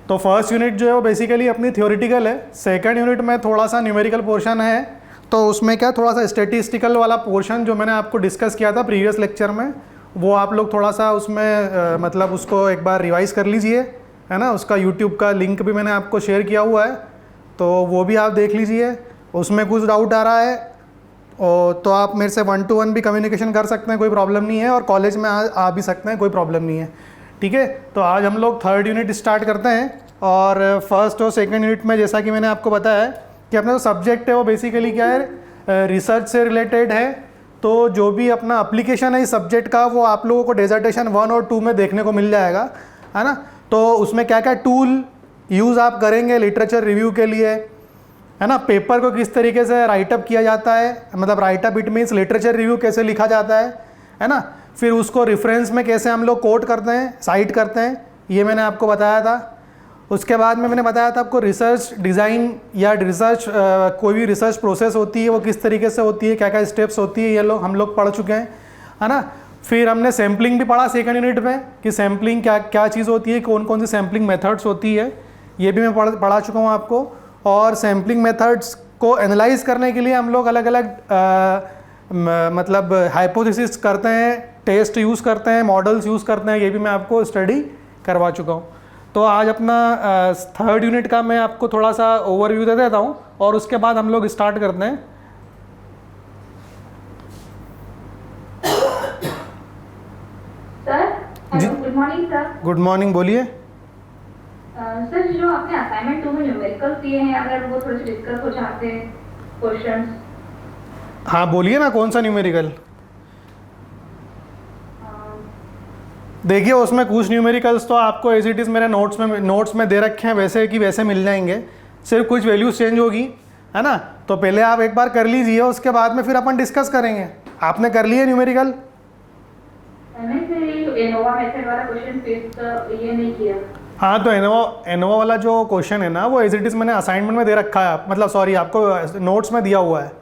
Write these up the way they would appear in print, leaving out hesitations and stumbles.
तो first unit जो है वो बेसिकली अपनी थ्योरेटिकल है, सेकंड यूनिट में थोड़ा सा न्यूमेरिकल पोर्शन है, तो उसमें क्या थोड़ा सा स्टेटिस्टिकल वाला पोर्शन जो मैंने आपको डिस्कस किया था प्रीवियस लेक्चर में, वो आप लोग थोड़ा सा उसमें मतलब उसको एक बार रिवाइज़ कर लीजिए, है ना। उसका यूट्यूब का लिंक भी मैंने आपको शेयर किया हुआ है, तो वो भी आप देख लीजिए। उसमें कुछ डाउट आ रहा है तो आप मेरे से 1 to 1 भी कम्युनिकेशन कर सकते हैं, कोई प्रॉब्लम नहीं है, और कॉलेज में आ भी सकते हैं, कोई प्रॉब्लम नहीं है, ठीक है। तो आज हम लोग थर्ड यूनिट स्टार्ट करते हैं, और फर्स्ट और सेकंड यूनिट में जैसा कि मैंने आपको बताया है कि अपना जो सब्जेक्ट है वो बेसिकली क्या है, रिसर्च से रिलेटेड है। तो जो भी अपना एप्लीकेशन है इस सब्जेक्ट का वो आप लोगों को डिसर्टेशन 1 और 2 में देखने को मिल जाएगा, है ना। तो उसमें क्या क्या टूल यूज़ आप करेंगे लिटरेचर रिव्यू के लिए, है ना। पेपर को किस तरीके से राइटअप किया जाता है, मतलब write up it means literature review कैसे लिखा जाता है ना। फिर उसको रेफरेंस में कैसे हम लोग कोट करते हैं, साइट करते हैं, ये मैंने आपको बताया था। उसके बाद में मैंने बताया था आपको रिसर्च डिज़ाइन या रिसर्च कोई भी रिसर्च प्रोसेस होती है वो किस तरीके से होती है, क्या क्या स्टेप्स होती है, ये हम लोग पढ़ चुके हैं, है ना। फिर हमने सैम्पलिंग भी पढ़ा सेकंड यूनिट में कि सैम्पलिंग क्या चीज़ होती है, कौन कौन सी सैम्पलिंग मेथड्स होती है, ये भी मैं पढ़ा चुका हूँ आपको। और सैम्पलिंग मेथड्स को एनालाइज करने के लिए हम लोग अलग अलग मतलब हाइपोथेसिस करते हैं, टेस्ट यूज़ करते हैं, मॉडल्स यूज़ करते हैं, ये भी मैं आपको स्टडी करवा चुका हूँ। तो आज अपना थर्ड यूनिट का मैं आपको थोड़ा सा ओवरव्यू दे देता हूँ, और उसके बाद हम लोग स्टार्ट करते हैं। Sir, good morning sir. Good morning, बोलिए। सर, जो आपने असाइनमेंट 2 में न्यूमेरिकल दिए हैं, अगर वो थोड़े से डिस्कस हो जाते हैं क्वेश्चंस। हाँ बोलिए ना, कौन सा न्यूमेरिकल। देखिए उसमें कुछ न्यूमेरिकल्स तो आपको एज इट इज़ मेरे नोट्स में दे रखे हैं, वैसे कि वैसे मिल जाएंगे, सिर्फ कुछ वैल्यूज चेंज होगी, है ना। तो पहले आप एक बार कर लीजिए, उसके बाद में फिर अपन डिस्कस करेंगे। आपने कर लिए न्यूमेरिकल? नहीं सर, ये एनोवा मेथड वाला क्वेश्चन फिर ये नहीं किया। हाँ, तो एनोवा वाला जो क्वेश्चन है ना वो एज इट इज़ मैंने असाइनमेंट में दे रखा है, मतलब सॉरी आपको नोट्स में दिया हुआ है।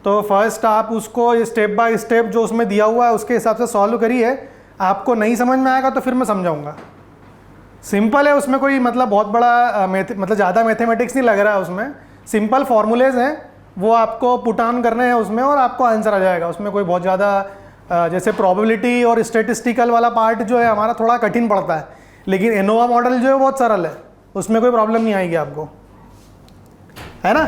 तो फर्स्ट आप उसको स्टेप बाय स्टेप जो उसमें दिया हुआ है उसके हिसाब से सॉल्व करिए। आपको नहीं समझ में आएगा तो फिर मैं समझाऊंगा। सिंपल है, उसमें कोई मतलब बहुत बड़ा मतलब ज़्यादा मैथमेटिक्स नहीं लग रहा है उसमें, सिंपल फार्मूलेज हैं, वो आपको पुट ऑन करने हैं उसमें और आपको आंसर आ जाएगा। उसमें कोई बहुत ज़्यादा जैसे प्रोबेबिलिटी और स्टेटिस्टिकल वाला पार्ट जो है हमारा थोड़ा कठिन पड़ता है, लेकिन एनोवा मॉडल जो है बहुत सरल है, उसमें कोई प्रॉब्लम नहीं आएगी आपको, है ना।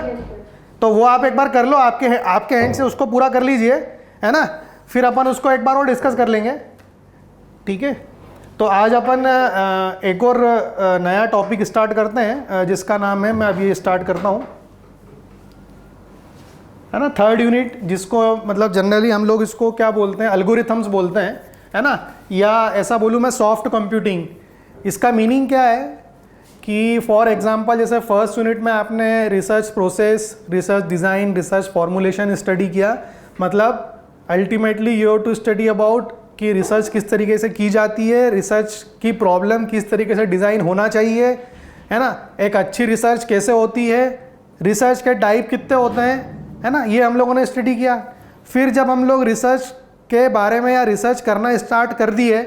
तो वो आप एक बार कर लो, आपके हैंड से उसको पूरा कर लीजिए, है ना। फिर अपन उसको एक बार और डिस्कस कर लेंगे, ठीक है। तो आज अपन एक और नया टॉपिक स्टार्ट करते हैं जिसका नाम है, मैं अभी स्टार्ट करता हूँ, है ना, थर्ड यूनिट, जिसको मतलब जनरली हम लोग इसको क्या बोलते हैं, एल्गोरिथम्स बोलते हैं, है ना, या ऐसा बोलूँ मैं सॉफ्ट कंप्यूटिंग। इसका मीनिंग क्या है कि फॉर एग्जांपल जैसे फर्स्ट यूनिट में आपने research process, research design, research formulation study किया, मतलब ultimately you have to study about कि रिसर्च किस तरीके से की जाती है, रिसर्च की प्रॉब्लम किस तरीके से डिज़ाइन होना चाहिए, है ना, एक अच्छी रिसर्च कैसे होती है, रिसर्च के टाइप कितने होते हैं, है ना, ये हम लोगों ने स्टडी किया। फिर जब हम लोग रिसर्च के बारे में या रिसर्च करना स्टार्ट कर दिए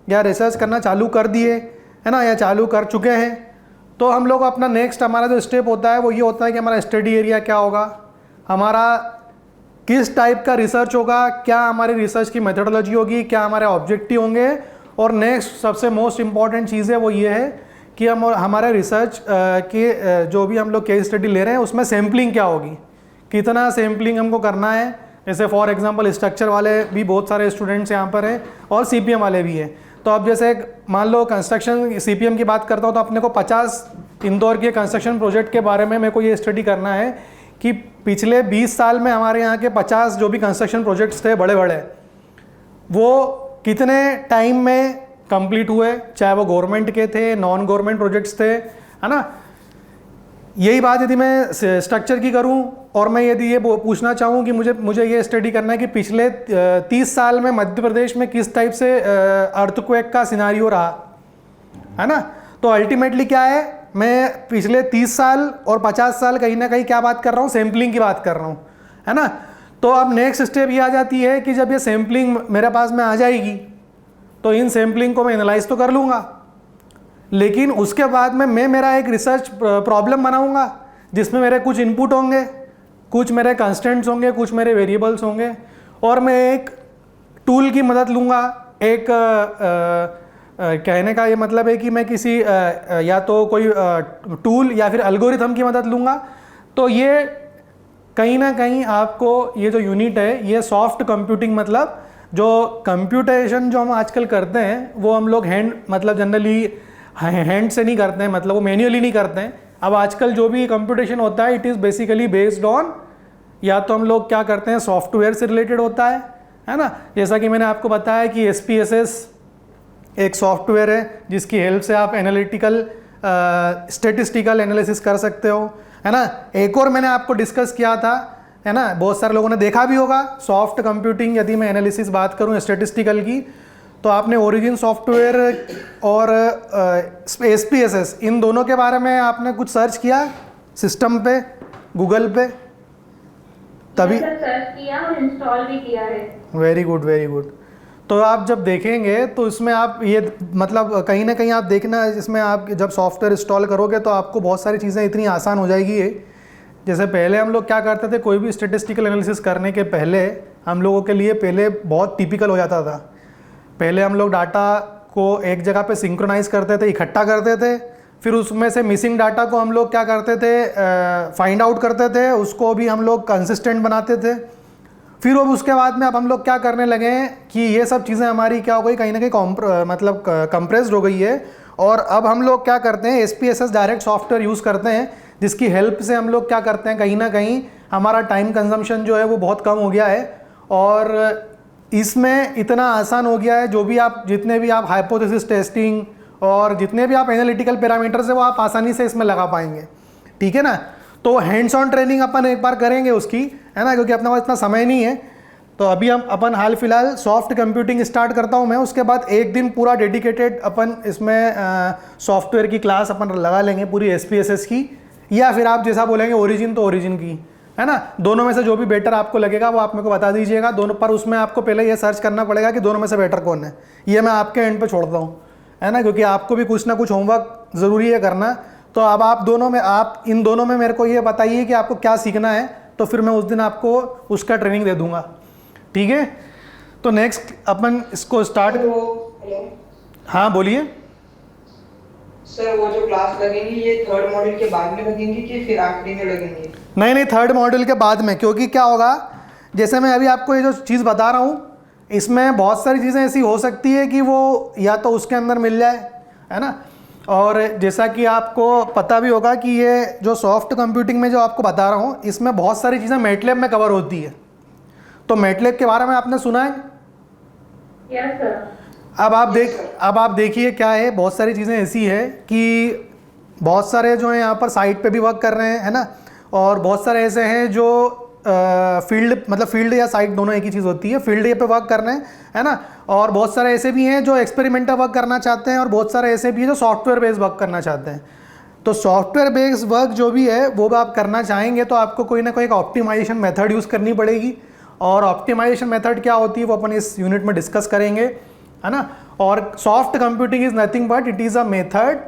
या रिसर्च करना चालू कर दिए, है ना, या चालू कर चुके हैं, तो हम लोग अपना नेक्स्ट हमारा जो स्टेप होता है वो ये होता है कि हमारा स्टडी एरिया क्या होगा, हमारा किस टाइप का रिसर्च होगा, क्या हमारी रिसर्च की मेथोडोलॉजी होगी, क्या हमारे ऑब्जेक्टिव होंगे, और नेक्स्ट सबसे मोस्ट इम्पॉर्टेंट चीज़ है वो ये है कि हम हमारे रिसर्च के जो भी हम लोग केस स्टडी ले रहे हैं उसमें सैम्पलिंग क्या होगी, कितना सैम्पलिंग हमको करना है। जैसे फॉर एग्जांपल स्ट्रक्चर वाले भी बहुत सारे स्टूडेंट्स यहाँ पर हैं और सीपीएम वाले भी हैं। तो अब जैसे मान लो कंस्ट्रक्शन सीपीएम की बात करता हूँ तो अपने को 50 इंदौर के कंस्ट्रक्शन प्रोजेक्ट के बारे में मेरे को ये स्टडी करना है कि पिछले 20 साल में हमारे यहाँ के 50 जो भी कंस्ट्रक्शन प्रोजेक्ट्स थे बड़े बड़े, वो कितने टाइम में कंप्लीट हुए, चाहे वो गवर्नमेंट के थे, नॉन गवर्नमेंट प्रोजेक्ट्स थे, है ना। यही बात यदि मैं स्ट्रक्चर की करूं और मैं यदि ये पूछना चाहूं कि मुझे ये स्टडी करना है कि पिछले 30 साल में मध्य प्रदेश में किस टाइप से अर्थक्वेक का सिनारियो रहा, है ना। तो अल्टीमेटली क्या है, मैं पिछले 30 साल और 50 साल कहीं ना कहीं क्या बात कर रहा हूँ, सैम्पलिंग की बात कर रहा हूँ, है ना। तो अब नेक्स्ट स्टेप ये आ जाती है कि जब ये सैम्पलिंग मेरे पास में आ जाएगी तो इन सैम्पलिंग को मैं एनालाइज तो कर लूँगा, लेकिन उसके बाद में मैं मेरा एक रिसर्च प्रॉब्लम बनाऊंगा जिसमें मेरे कुछ इनपुट होंगे, कुछ मेरे कंस्टेंट्स होंगे, कुछ मेरे वेरिएबल्स होंगे, और मैं एक टूल की मदद लूँगा। एक कहने का ये मतलब है कि मैं किसी या तो कोई टूल या फिर एल्गोरिथम की मदद लूँगा। तो ये कहीं ना कहीं आपको ये जो यूनिट है ये सॉफ्ट कंप्यूटिंग, मतलब जो कंप्यूटेशन जो हम आजकल करते हैं वो हम लोग हैंड मतलब जनरली हैंड से नहीं करते हैं, मतलब वो मैन्युअली नहीं करते हैं। अब आजकल जो भी कंप्यूटेशन होता है it is basically based on, या तो हम लोग क्या करते हैं सॉफ्टवेयर से रिलेटेड होता है ना। जैसा कि मैंने आपको बताया कि SPSS एक सॉफ्टवेयर है जिसकी हेल्प से आप एनालिटिकल स्टेटिस्टिकल एनालिसिस कर सकते हो, है ना। एक और मैंने आपको डिस्कस किया था, है ना, बहुत सारे लोगों ने देखा भी होगा, सॉफ्ट कंप्यूटिंग। यदि मैं एनालिसिस बात करूं स्टेटिस्टिकल की, तो आपने ओरिजिन सॉफ्टवेयर और SPSS इन दोनों के बारे में आपने कुछ सर्च किया सिस्टम पे, गूगल पे? तभी सर्च किया और इंस्टॉल भी किया है। Very good, very good. तो आप जब देखेंगे तो इसमें आप ये मतलब कहीं ना कहीं आप देखना, इसमें आप जब सॉफ्टवेयर इंस्टॉल करोगे तो आपको बहुत सारी चीज़ें इतनी आसान हो जाएगी ये। जैसे पहले हम लोग क्या करते थे, कोई भी स्टेटिस्टिकल एनालिसिस करने के पहले हम लोगों के लिए पहले बहुत टिपिकल हो जाता था। पहले हम लोग डाटा को एक जगह पे सिंक्रोनाइज करते थे, इकट्ठा करते थे, फिर उसमें से मिसिंग डाटा को हम लोग क्या करते थे, फाइंड आउट करते थे, उसको भी हम लोग कंसिस्टेंट बनाते थे। फिर अब उसके बाद में अब हम लोग क्या करने लगे हैं कि ये सब चीज़ें हमारी क्या हो गई, कहीं ना कहीं मतलब कंप्रेस्ड हो गई है, और अब हम लोग क्या करते हैं SPSS डायरेक्ट सॉफ्टवेयर यूज़ करते हैं, जिसकी हेल्प से हम लोग क्या करते हैं, कहीं ना कहीं हमारा टाइम कंजम्पशन जो है वो बहुत कम हो गया है, और इसमें इतना आसान हो गया है, जो भी आप जितने भी आप हाइपोथेसिस टेस्टिंग और जितने भी आप एनालिटिकल पैरामीटर्स है वो आप आसानी से इसमें लगा पाएंगे, ठीक है ना। तो हैंड्स ऑन ट्रेनिंग अपन एक बार करेंगे उसकी, है ना, क्योंकि अपने पास इतना समय नहीं है। तो अभी हम अपन हाल फिलहाल सॉफ्ट कंप्यूटिंग स्टार्ट करता हूँ मैं, उसके बाद एक दिन पूरा डेडिकेटेड अपन इसमें सॉफ्टवेयर की क्लास अपन लगा लेंगे पूरी SPSS की, या फिर आप जैसा बोलेंगे ओरिजिन तो ओरिजिन की, है ना। दोनों में से जो भी बेटर आपको लगेगा वो आप मेरे को बता दीजिएगा दोनों, पर उसमें आपको पहले ये सर्च करना पड़ेगा कि दोनों में से बेटर कौन है। ये मैं आपके एंड पे छोड़ता हूँ, है ना, क्योंकि आपको भी कुछ ना कुछ होमवर्क ज़रूरी है करना। तो अब आप दोनों में, आप इन दोनों में मेरे को ये बताइए कि आपको क्या सीखना है, तो फिर मैं उस दिन आपको उसका ट्रेनिंग दे दूंगा, ठीक है। तो नेक्स्ट अपन इसको स्टार्ट। हाँ बोलिए सर, वो जो क्लास लगेंगी ये 3rd मॉड्यूल के बाद में लगेंगी कि फिर आखिरी में लगेंगी? नहीं, 3rd मॉड्यूल के बाद में, क्योंकि क्या होगा, जैसे मैं अभी आपको ये जो चीज़ बता रहा हूँ इसमें बहुत सारी चीज़ें ऐसी हो सकती है कि वो या तो उसके अंदर मिल जाए, है ना। और जैसा कि आपको पता भी होगा कि ये जो सॉफ्ट कंप्यूटिंग में जो आपको बता रहा हूँ इसमें बहुत सारी चीज़ें मैटलैब में कवर होती है। तो मैटलैब के बारे में आपने सुना है? Yes sir. अब आप देखिए क्या है, बहुत सारी चीज़ें ऐसी है कि बहुत सारे जो हैं यहाँ पर साइट पे भी वर्क कर रहे हैं, है ना, और बहुत सारे ऐसे हैं जो फील्ड, मतलब फील्ड या साइट दोनों एक ही चीज़ होती है, फील्ड पे वर्क कर रहे हैं, है ना। और बहुत सारे ऐसे भी हैं जो एक्सपेरिमेंटल वर्क करना चाहते हैं, और बहुत सारे ऐसे भी हैं जो सॉफ्टवेयर बेस्ड वर्क करना चाहते हैं। तो सॉफ्टवेयर बेस्ड वर्क जो भी है वो आप करना चाहेंगे तो आपको कोई ना कोई एक ऑप्टिमाइजेशन मेथड यूज़ करनी पड़ेगी, और ऑप्टिमाइजेशन मेथड क्या होती है वो अपन इस यूनिट में डिस्कस करेंगे, है ना। और soft computing is nothing but it is a method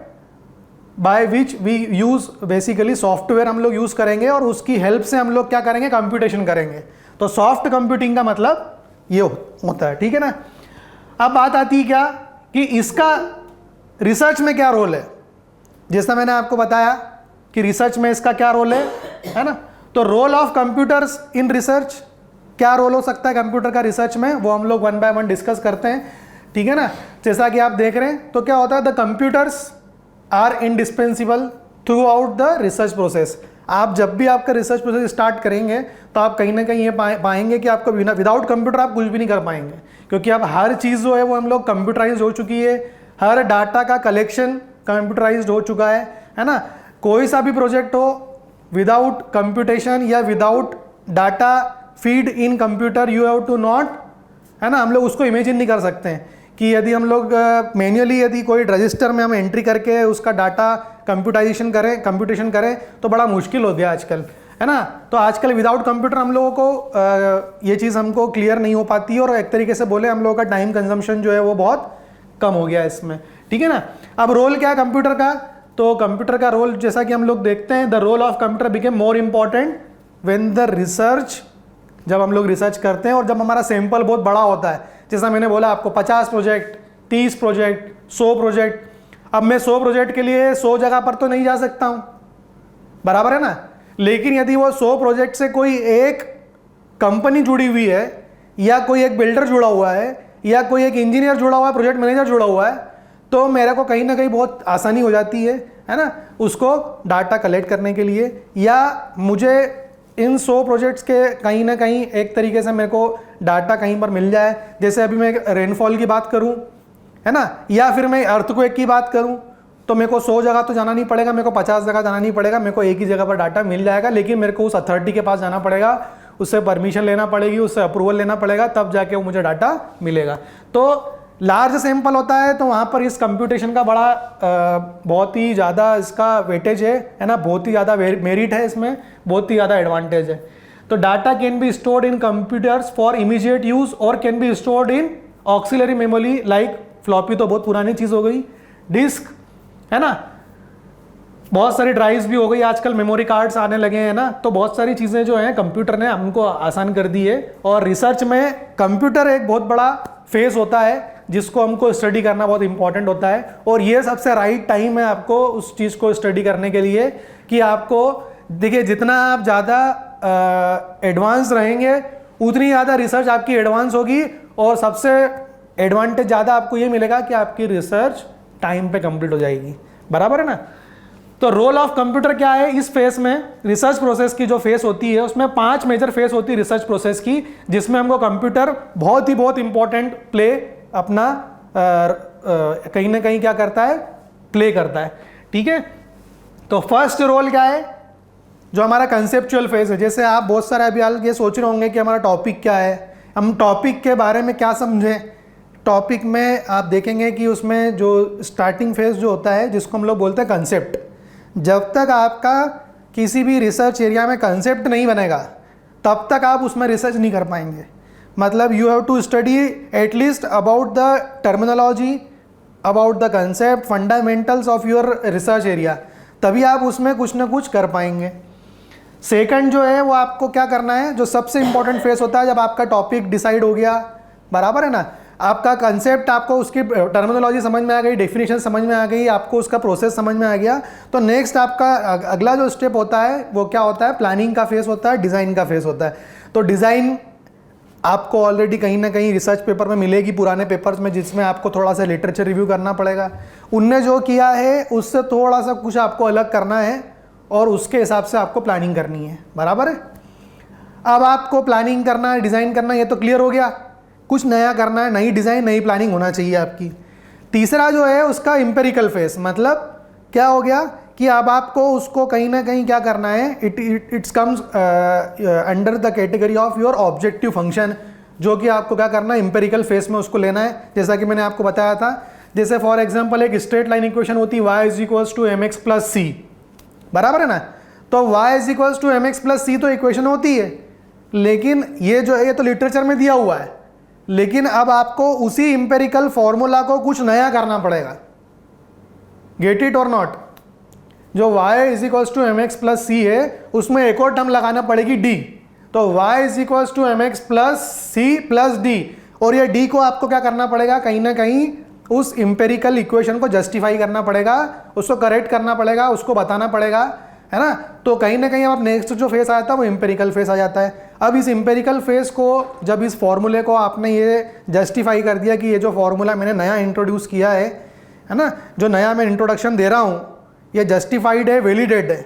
by which we use, basically software हम लोग यूज़ करेंगे और उसकी हेल्प से हम लोग क्या करेंगे, कंप्यूटेशन करेंगे। तो सॉफ्ट कंप्यूटिंग का मतलब ये होता है, ठीक है ना। अब बात आती है क्या कि इसका रिसर्च में क्या रोल है। जैसा मैंने आपको बताया कि रिसर्च में इसका क्या रोल है ना। तो role of computers in research, क्या रोल हो सकता है कंप्यूटर का रिसर्च में, वो हम लोग 1 बाय 1 डिस्कस करते हैं, ठीक है ना। जैसा कि आप देख रहे हैं तो क्या होता है, the computers are indispensable throughout the research process. आप जब भी आपका रिसर्च प्रोसेस स्टार्ट करेंगे तो आप कहीं ना कहीं ये पाएंगे कि आपको विदाउट कंप्यूटर आप कुछ भी नहीं कर पाएंगे, क्योंकि अब हर चीज़ जो है वो हम लोग कंप्यूटराइज हो चुकी है, हर डाटा का कलेक्शन कंप्यूटराइज हो चुका है ना। कोई सा भी प्रोजेक्ट हो विदाउट कंप्यूटेशन या without data feed in computer you have to not, है ना, हम लोग उसको इमेजिन नहीं कर सकते हैं कि यदि हम लोग मैन्युअली यदि कोई रजिस्टर में हम एंट्री करके उसका डाटा कंप्यूटेशन करें तो बड़ा मुश्किल हो गया आजकल, है ना। तो आजकल विदाउट कंप्यूटर हम लोगों को ये चीज़ हमको क्लियर नहीं हो पाती है, और एक तरीके से बोले हम लोगों का टाइम कंजम्पशन जो है वो बहुत कम हो गया इसमें, ठीक है ना। अब रोल क्या है कंप्यूटर का, तो कंप्यूटर का रोल जैसा कि हम लोग देखते हैं, the role of computer became more important when the research, जब हम लोग रिसर्च करते हैं और जब हमारा सैंपल बहुत बड़ा होता है, जैसा मैंने बोला आपको 50 प्रोजेक्ट, 30 प्रोजेक्ट, 100 प्रोजेक्ट। अब मैं 100 प्रोजेक्ट के लिए 100 जगह पर तो नहीं जा सकता हूँ, बराबर है ना। लेकिन यदि वो 100 प्रोजेक्ट से कोई एक कंपनी जुड़ी हुई है, या कोई एक बिल्डर जुड़ा हुआ है, या कोई एक इंजीनियर जुड़ा हुआ है, प्रोजेक्ट मैनेजर जुड़ा हुआ है, तो मेरे को कहीं ना कहीं बहुत आसानी हो जाती है ना, उसको डाटा कलेक्ट करने के लिए। या मुझे इन 100 प्रोजेक्ट्स के कहीं ना कहीं एक तरीके से मेरे को डाटा कहीं पर मिल जाए, जैसे अभी मैं रेनफॉल की बात करूं, है ना, या फिर मैं अर्थक्वेक की बात करूं, तो मेरे को 100 जगह तो जाना नहीं पड़ेगा, मेरे को 50 जगह जाना नहीं पड़ेगा, मेरे को एक ही जगह पर डाटा मिल जाएगा। लेकिन मेरे को उस अथॉरिटी के पास जाना पड़ेगा, उससे परमिशन लेना पड़ेगी, उससे अप्रूवल लेना पड़ेगा, तब जाके वो मुझे डाटा मिलेगा। तो लार्ज सैंपल होता है तो वहाँ पर इस कंप्यूटेशन का बड़ा बहुत ही ज़्यादा इसका वेटेज है ना, बहुत ही ज़्यादा मेरिट है इसमें, बहुत ही ज़्यादा एडवांटेज है। तो data can be stored in computers for immediate use और can be stored in auxiliary memory like floppy, तो बहुत पुरानी चीज़ हो गई, डिस्क, है ना, बहुत सारी ड्राइव्स भी हो गई, आजकल मेमोरी कार्ड्स आने लगे हैं ना। तो बहुत सारी चीज़ें जो हैं कंप्यूटर ने हमको आसान कर दी है। और रिसर्च में कंप्यूटर एक बहुत बड़ा फेस होता है जिसको हमको स्टडी करना बहुत इंपॉर्टेंट होता है। और ये सबसे राइट टाइम है आपको उस चीज़ को स्टडी करने के लिए कि आपको देखिए, जितना आप ज़्यादा एडवांस रहेंगे उतनी ज़्यादा रिसर्च आपकी एडवांस होगी, और सबसे एडवांटेज ज़्यादा आपको ये मिलेगा कि आपकी रिसर्च टाइम पे कंप्लीट हो जाएगी, बराबर है ना। तो रोल ऑफ कंप्यूटर क्या है इस फेस में, रिसर्च प्रोसेस की जो फेस होती है उसमें 5 मेजर फेस होती है रिसर्च प्रोसेस की, जिसमें हमको कंप्यूटर बहुत इंपॉर्टेंट प्ले अपना कहीं ना कहीं क्या करता है, प्ले करता है, ठीक है। तो फर्स्ट रोल क्या है, जो हमारा कंसेप्चुअल फेज है। जैसे आप बहुत सारे अभी हाल ये सोच रहे होंगे कि हमारा टॉपिक क्या है, हम टॉपिक के बारे में क्या समझें। टॉपिक में आप देखेंगे कि उसमें जो स्टार्टिंग फेज जो होता है, जिसको हम लोग बोलते हैं कंसेप्ट, जब तक आपका किसी भी रिसर्च एरिया में कंसेप्ट नहीं बनेगा तब तक आप उसमें रिसर्च नहीं कर पाएंगे। मतलब you have to study at least about the terminology, about the concept, fundamentals of your research area, तभी आप उसमें कुछ ना कुछ कर पाएंगे। सेकंड जो है वो आपको क्या करना है, जो सबसे इंपॉर्टेंट फेस होता है, जब आपका टॉपिक डिसाइड हो गया, बराबर है ना, आपका कंसेप्ट, आपको उसकी टर्मिनोलॉजी समझ में आ गई, डेफिनेशन समझ में आ गई, आपको उसका प्रोसेस समझ में आ गया, तो नेक्स्ट आपका अगला जो स्टेप होता है वो क्या होता है, प्लानिंग का फेस होता है, डिज़ाइन का फेस होता है। तो डिज़ाइन आपको ऑलरेडी कहीं ना कहीं रिसर्च पेपर में मिलेगी, पुराने पेपर्स में, जिसमें आपको थोड़ा सा लिटरेचर रिव्यू करना पड़ेगा, उनने जो किया है उससे थोड़ा सा कुछ आपको अलग करना है और उसके हिसाब से आपको प्लानिंग करनी है, बराबर है। अब आपको प्लानिंग करना है, डिज़ाइन करना है, ये तो क्लियर हो गया। कुछ नया करना है, नई डिज़ाइन, नई प्लानिंग होना चाहिए आपकी। तीसरा जो है उसका एम्पिरिकल फेस, मतलब क्या हो गया कि अब आपको उसको कहीं ना कहीं क्या करना है, it's comes under the category of your objective function, जो कि आपको क्या करना है, एम्पिरिकल फेस में उसको लेना है। जैसा कि मैंने आपको बताया था, जैसे फॉर एग्जांपल एक स्ट्रेट लाइन इक्वेशन होती है y = mx + c, बराबर है ना। तो y = mx + c तो इक्वेशन होती है, लेकिन ये जो है ये तो लिटरेचर में दिया हुआ है, लेकिन अब आपको उसी इंपेरिकल फॉर्मूला को कुछ नया करना पड़ेगा। गेट इट और नॉट। जो y = mx + c है उसमें एक और टर्म लगाना पड़ेगी d, तो y = mx + c + d, और ये d को आपको क्या करना पड़ेगा, कहीं ना कहीं उस इंपेरिकल इक्वेशन को जस्टिफाई करना पड़ेगा, उसको करेक्ट करना पड़ेगा, उसको बताना पड़ेगा, है ना। तो कहीं ना कहीं अब नेक्स्ट जो फेस आता है वो इंपेरिकल फेस आ जाता है। अब इस इंपेरिकल फेस को, जब इस फॉर्मूले को आपने ये जस्टिफाई कर दिया कि ये जो फॉर्मूला मैंने नया इंट्रोड्यूस किया है ना, जो नया मैं इंट्रोडक्शन दे रहा हूँ, ये जस्टिफाइड है, वैलिडेट है,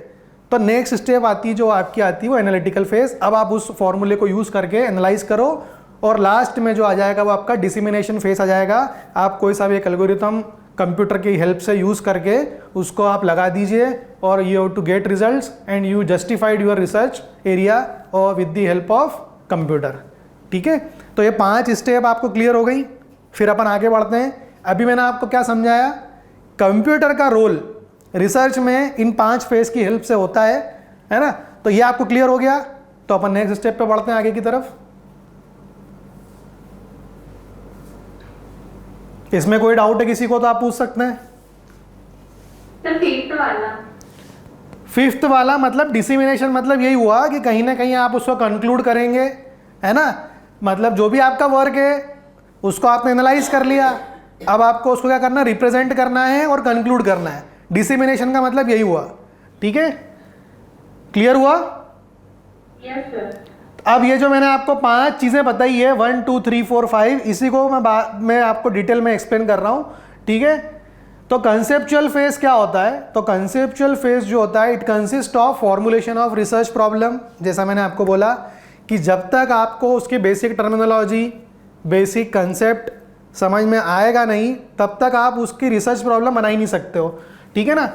तो नेक्स्ट स्टेप आती है जो आपकी आती है वो एनालिटिकल फेस। अब आप उस फॉर्मूले को यूज़ करके एनालाइज करो, और लास्ट में जो आ जाएगा वो आपका डिसिमिनेशन फेस आ जाएगा। आप कोई सा भी एक एल्गोरिथम कंप्यूटर की हेल्प से यूज़ करके उसको आप लगा दीजिए, और you have to get results and you justified your research area और with the help of computer, ठीक है। तो ये 5 स्टेप आपको क्लियर हो गई। फिर अपन आगे बढ़ते हैं। अभी मैंने आपको क्या समझाया, कंप्यूटर का रोल रिसर्च में इन 5 फेज की हेल्प से होता है ना। तो ये आपको क्लियर हो गया, तो अपन नेक्स्ट स्टेप पे बढ़ते हैं आगे की तरफ। इसमें कोई डाउट है किसी को तो आप पूछ सकते हैं। सर फिफ्थ वाला। फिफ्थ वाला मतलब डिसेमिनेशन, मतलब यही हुआ कि कहीं ना कहीं आप उसको कंक्लूड करेंगे, है ना। मतलब जो भी आपका वर्क है उसको आपने एनालाइज कर लिया, अब आपको उसको क्या करना है, रिप्रेजेंट करना है और कंक्लूड करना है। डिसेमिनेशन का मतलब यही हुआ, ठीक है, क्लियर हुआ। Yes sir. अब ये जो मैंने आपको 5 चीज़ें बताई है 1 2 3 4 5, इसी को मैं आपको डिटेल में एक्सप्लेन कर रहा हूँ, ठीक है। तो कंसेप्चुअल फेज क्या होता है, तो कंसेप्चुअल फेज जो होता है it consist of formulation of research problem. जैसा मैंने आपको बोला कि जब तक आपको उसकी बेसिक टर्मिनोलॉजी, बेसिक कंसेप्ट समझ में आएगा नहीं तब तक आप उसकी रिसर्च प्रॉब्लम बना ही नहीं सकते हो, ठीक है ना।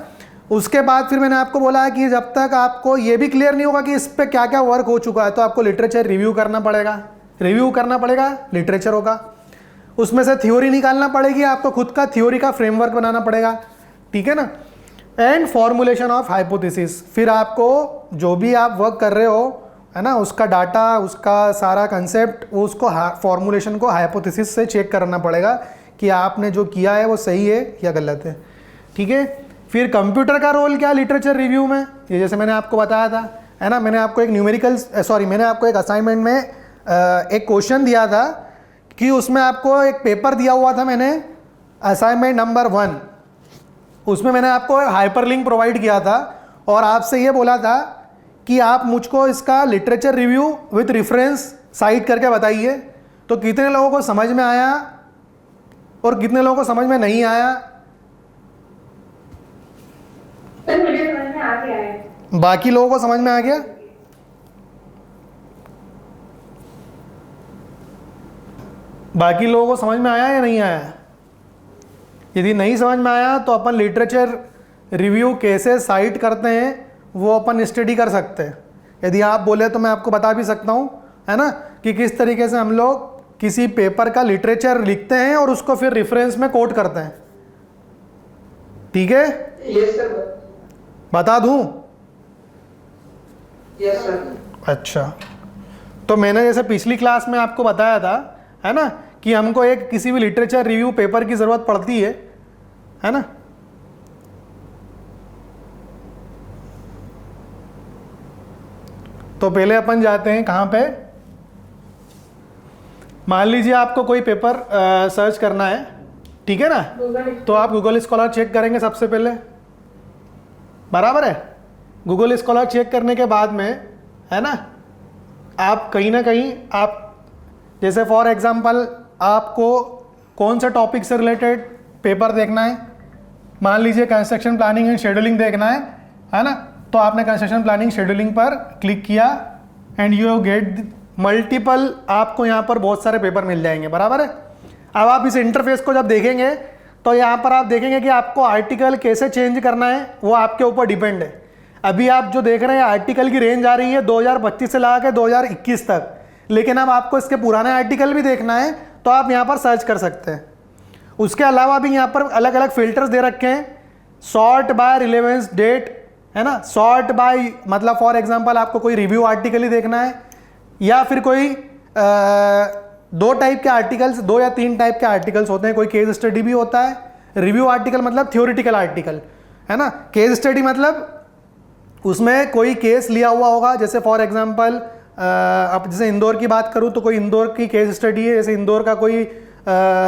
उसके बाद फिर मैंने आपको बोला है कि जब तक आपको ये भी क्लियर नहीं होगा कि इस पर क्या क्या वर्क हो चुका है तो आपको लिटरेचर रिव्यू करना पड़ेगा, लिटरेचर होगा, उसमें से थ्योरी निकालना पड़ेगी, आपको खुद का थ्योरी का फ्रेमवर्क बनाना पड़ेगा, ठीक है ना। एंड फॉर्मुलेशन ऑफ हाइपोथेसिस, फिर आपको जो भी आप वर्क कर रहे हो, है ना, उसका डाटा, उसका सारा कंसेप्ट, वो उसको फॉर्मुलेशन को हाइपोथेसिस से चेक करना पड़ेगा कि आपने जो किया है वो सही है या गलत है, ठीक है। फिर कंप्यूटर का रोल क्या लिटरेचर रिव्यू में, ये जैसे मैंने आपको बताया था, है ना। मैंने आपको एक असाइनमेंट में एक क्वेश्चन दिया था कि उसमें आपको एक पेपर दिया हुआ था, मैंने असाइनमेंट नंबर 1, उसमें मैंने आपको हाइपरलिंक प्रोवाइड किया था और आपसे ये बोला था कि आप मुझको इसका literature review with reference site करके बताइए। तो कितने लोगों को समझ में आया और कितने लोगों को समझ में नहीं आया। सर मुझे समझ में आ गया है। बाकी लोगों को समझ में आ गया। बाकी लोगों को समझ में आया या नहीं आया। यदि नहीं समझ में आया तो अपन लिटरेचर रिव्यू कैसे साइट करते हैं वो अपन स्टडी कर सकते हैं। यदि आप बोले तो मैं आपको बता भी सकता हूँ, है ना, कि किस तरीके से हम लोग किसी पेपर का लिटरेचर लिखते हैं और उसको फिर रेफरेंस में कोट करते हैं, ठीक है। Yes sir. बता दूँ। Yes sir. अच्छा, तो मैंने जैसे पिछली क्लास में आपको बताया था, है ना, कि हमको एक किसी भी लिटरेचर रिव्यू पेपर की ज़रूरत पड़ती है ना। तो पहले अपन जाते हैं कहाँ पे, मान लीजिए आपको कोई पेपर सर्च करना है, ठीक है ना। तो आप गूगल स्कॉलर चेक करेंगे सबसे पहले, बराबर है। गूगल स्कॉलर चेक करने के बाद में, है ना, आप कहीं ना कहीं आप जैसे फॉर एग्जांपल आपको कौन सा टॉपिक से रिलेटेड पेपर देखना है, मान लीजिए कंस्ट्रक्शन प्लानिंग एंड शेड्यूलिंग देखना है ना। तो आपने कंस्ट्रक्शन प्लानिंग शेड्यूलिंग पर क्लिक किया एंड यू गेट मल्टीपल, आपको यहाँ पर बहुत सारे पेपर मिल जाएंगे, बराबर है। अब आप इस इंटरफेस को जब देखेंगे तो यहाँ पर आप देखेंगे कि आपको आर्टिकल कैसे चेंज करना है वो आपके ऊपर डिपेंड है। अभी आप जो देख रहे हैं आर्टिकल की रेंज आ रही है 2025 से लगा के 2021 तक, लेकिन अब आपको इसके पुराने आर्टिकल भी देखना है तो आप यहाँ पर सर्च कर सकते हैं। उसके अलावा भी यहाँ पर अलग अलग फिल्टर्स दे रखे हैं, सॉर्ट बाय रिलेवेंस डेट, है ना, सॉर्ट बाय मतलब फॉर एग्जांपल आपको कोई रिव्यू आर्टिकल ही देखना है या फिर कोई 2 टाइप के आर्टिकल्स, 2 या 3 टाइप के आर्टिकल्स होते हैं। कोई केस स्टडी भी होता है, रिव्यू आर्टिकल मतलब थ्योरेटिकल आर्टिकल, है ना। केस स्टडी मतलब उसमें कोई केस लिया हुआ होगा, जैसे फॉर एग्जांपल अब जैसे इंदौर की बात करूँ तो कोई इंदौर की केस स्टडी है, जैसे इंदौर का कोई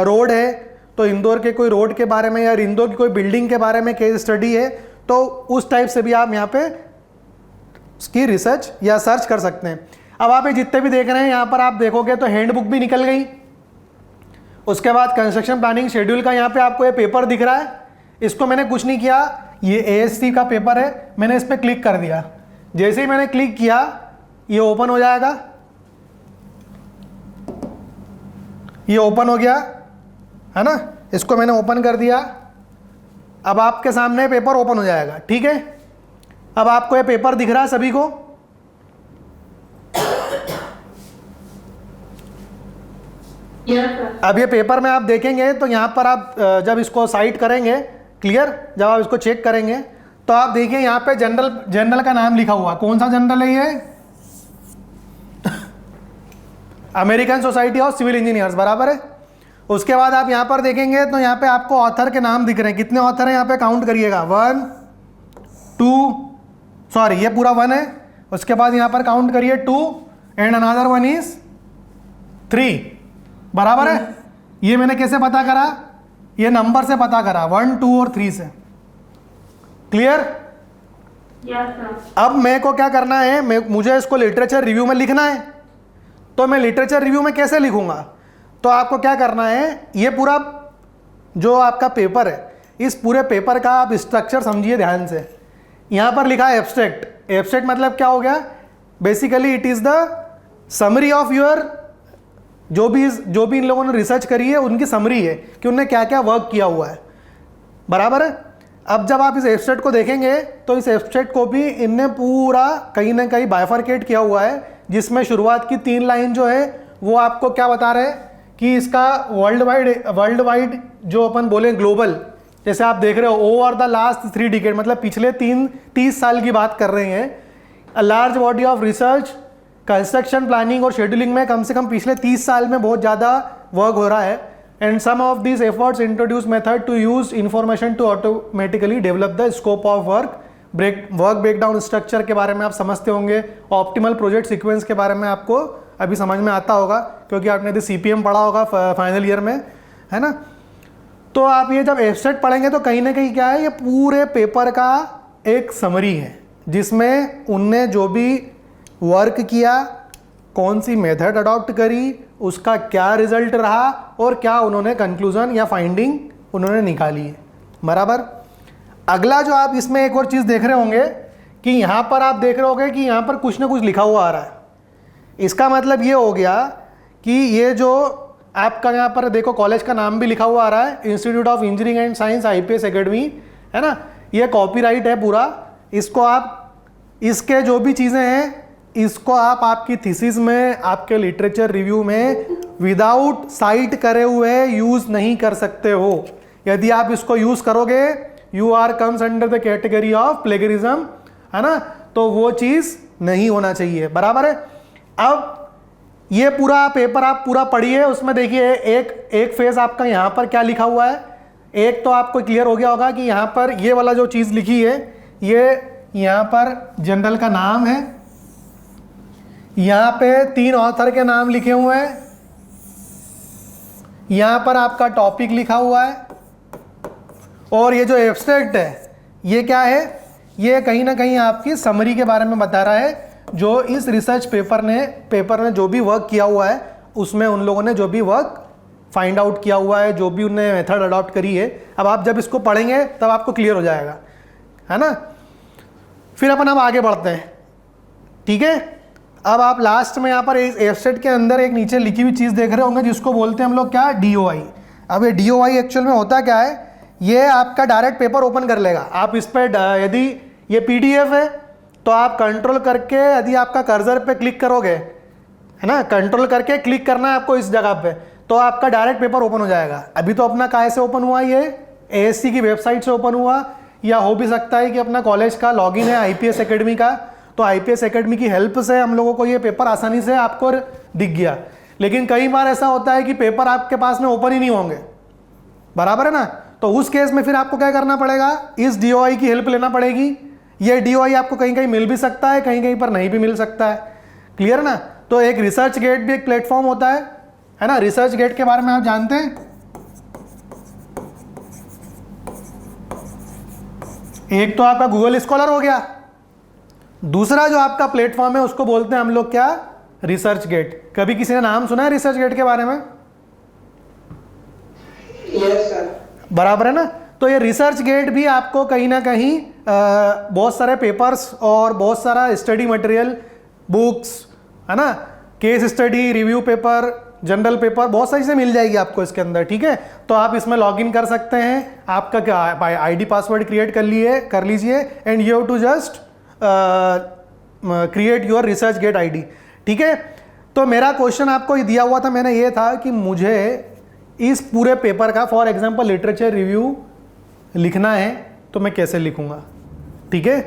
रोड है तो इंदौर के कोई रोड के बारे में या इंदौर की कोई बिल्डिंग के बारे में केस स्टडी है, तो उस टाइप से भी आप यहाँ पे उसकी रिसर्च या सर्च कर सकते हैं। अब आप ये जितने भी देख रहे हैं यहाँ पर आप देखोगे तो हैंडबुक भी निकल गई। उसके बाद कंस्ट्रक्शन प्लानिंग शेड्यूल का यहाँ पे आपको ये पेपर दिख रहा है, इसको मैंने कुछ नहीं किया, ये ASC का पेपर है, मैंने इस पर क्लिक कर दिया। जैसे ही मैंने क्लिक किया ये ओपन हो जाएगा, ये ओपन हो गया, है ना। इसको मैंने ओपन कर दिया, अब आपके सामने पेपर ओपन हो जाएगा, ठीक है। अब आपको ये पेपर दिख रहा है सभी को, अब ये पेपर में आप देखेंगे तो यहाँ पर आप जब इसको साइट करेंगे, क्लियर, जब आप इसको चेक करेंगे तो आप देखिए यहाँ पे जनरल का नाम लिखा हुआ, कौन सा जनरल है ये, American society of civil engineers, बराबर है। उसके बाद आप यहाँ पर देखेंगे तो यहाँ पे आपको ऑथर के नाम दिख रहे हैं। कितने ऑथर हैं यहाँ पे काउंट करिएगा, 1 2, सॉरी ये पूरा 1 है। उसके बाद यहाँ पर काउंट करिए 2 एंड अनदर 1 इज 3, बराबर है। ये मैंने कैसे पता करा, ये नंबर से पता करा, 1 2 और 3 से। क्लियर? Yes sir. अब मेरे को क्या करना है, मुझे इसको लिटरेचर रिव्यू में लिखना है। तो मैं लिटरेचर रिव्यू में कैसे लिखूंगा, तो आपको क्या करना है, ये पूरा जो आपका पेपर है, इस पूरे पेपर का आप स्ट्रक्चर समझिए ध्यान से। यहाँ पर लिखा है एब्स्ट्रैक्ट। एब्स्ट्रैक्ट मतलब क्या हो गया, basically it is the summary of your, जो भी इन लोगों ने रिसर्च करी है उनकी समरी है कि उन्होंने क्या क्या वर्क किया हुआ है, बराबर है। अब जब आप इस एब्स्ट्रैक्ट को देखेंगे तो इस एब्स्ट्रैक्ट को भी इनने पूरा कहीं ना कहीं बाइफरकेट किया हुआ है, जिसमें शुरुआत की 3 लाइन जो है वो आपको क्या बता रहे हैं कि इसका वर्ल्ड वाइड जो अपन बोले ग्लोबल, जैसे आप देख रहे हो ओवर द लास्ट 3 डिकेड, मतलब पिछले 30 साल की बात कर रहे हैं। A large body of research, construction, planning और शेड्यूलिंग में कम से कम पिछले 30 साल में बहुत ज़्यादा वर्क हो रहा है। And some of this efforts introduce method to use information to automatically develop the scope of work breakdown structure के बारे में आप समझते होंगे। ऑप्टिमल प्रोजेक्ट सीक्वेंस के बारे में आपको अभी समझ में आता होगा, क्योंकि आपने तो CPM पढ़ा होगा फाइनल ईयर में, है ना। तो आप ये जब एब्स्ट्रैक्ट पढ़ेंगे तो कहीं ना कहीं क्या है, ये पूरे पेपर का एक समरी है, जिसमें उनने जो भी वर्क किया, कौन सी मेथड अडॉप्ट करी, उसका क्या रिजल्ट रहा और क्या उन्होंने कंक्लूजन या फाइंडिंग उन्होंने निकाली है, बराबर। अगला जो आप इसमें एक और चीज़ देख रहे होंगे कि यहाँ पर आप देख रहे होंगे कि यहाँ पर कुछ ना कुछ लिखा हुआ आ रहा है। इसका मतलब ये हो गया कि ये जो आपका यहाँ पर देखो कॉलेज का नाम भी लिखा हुआ आ रहा है, institute of engineering and science IPS academy, है ना। ये कॉपीराइट है पूरा, इसको आप, इसके जो भी चीज़ें हैं इसको आप आपकी थीसिस में, आपके लिटरेचर रिव्यू में विदाउट साइट करे हुए यूज़ नहीं कर सकते हो। यदि आप इसको यूज़ करोगे you are comes under the category of plagiarism, है ना। तो वो चीज़ नहीं होना चाहिए, बराबर है। अब ये पूरा पेपर आप पूरा पढ़िए, उसमें देखिए एक फेज आपका यहाँ पर क्या लिखा हुआ है। एक तो आपको क्लियर हो गया होगा कि यहाँ पर ये वाला जो चीज़ लिखी है, ये यहाँ पर जनरल का नाम है, यहाँ पे 3 ऑथर के नाम लिखे हुए हैं, यहाँ पर आपका टॉपिक लिखा हुआ है, और ये जो एब्स्ट्रैक्ट है ये क्या है, ये कहीं ना कहीं आपकी समरी के बारे में बता रहा है, जो इस रिसर्च पेपर ने जो भी वर्क किया हुआ है उसमें उन लोगों ने जो भी वर्क फाइंड आउट किया हुआ है, जो भी उन्होंने मेथड अडॉप्ट करी है। अब आप जब इसको पढ़ेंगे तब आपको क्लियर हो जाएगा, है ना। फिर अपन अब आगे बढ़ते हैं, ठीक है। अब आप लास्ट में यहाँ पर एब्स्ट्रैक्ट के अंदर एक नीचे लिखी हुई चीज़ देख रहे होंगे, जिसको बोलते हैं हम लोग क्या, DOI। अब ये DOI एक्चुअल में होता क्या है, ये आपका डायरेक्ट पेपर ओपन कर लेगा। आप इस पर यदि ये PDF है तो आप कंट्रोल करके, यदि आपका कर्सर पे क्लिक करोगे, है ना, कंट्रोल करके क्लिक करना है आपको इस जगह पे, तो आपका डायरेक्ट पेपर ओपन हो जाएगा। अभी तो अपना कहाँ से ओपन हुआ, ये ASC की वेबसाइट से ओपन हुआ, या हो भी सकता है कि अपना कॉलेज का लॉगिन है IPS एकेडमी का, तो IPS एकेडमी की हेल्प से हम लोगों को ये पेपर आसानी से आपको दिख गया। लेकिन कई बार ऐसा होता है कि पेपर आपके पास में ओपन ही नहीं होंगे, बराबर है ना। तो उस केस में फिर आपको क्या करना पड़ेगा, इस DOI की हेल्प लेना पड़ेगी। ये DOI आपको कहीं कहीं मिल भी सकता है, कहीं कहीं पर नहीं भी मिल सकता है, क्लियर ना। तो एक रिसर्च गेट भी एक प्लेटफॉर्म होता है ना। रिसर्च गेट के बारे में आप जानते हैं, एक तो आपका गूगल स्कॉलर हो गया, दूसरा जो आपका प्लेटफॉर्म है उसको बोलते हैं हम लोग क्या, रिसर्च गेट। कभी किसी ने नाम सुना है रिसर्च गेट के बारे में? Yes sir. बराबर है ना। तो ये रिसर्च गेट भी आपको कहीं ना कहीं बहुत सारे पेपर्स और बहुत सारा स्टडी मटेरियल, बुक्स, है ना, case study, review paper, general paper, बहुत सारी चीज़ें मिल जाएगी आपको इसके अंदर, ठीक है। तो आप इसमें लॉगिन कर सकते हैं, आपका क्या ID पासवर्ड क्रिएट कर लीजिए, and you have to just create your ResearchGate ID, ठीक है। तो मेरा क्वेश्चन आपको दिया हुआ था, मैंने ये था कि मुझे इस पूरे पेपर का फॉर एग्जांपल लिटरेचर रिव्यू लिखना है तो मैं कैसे लिखूंगा, ठीक है।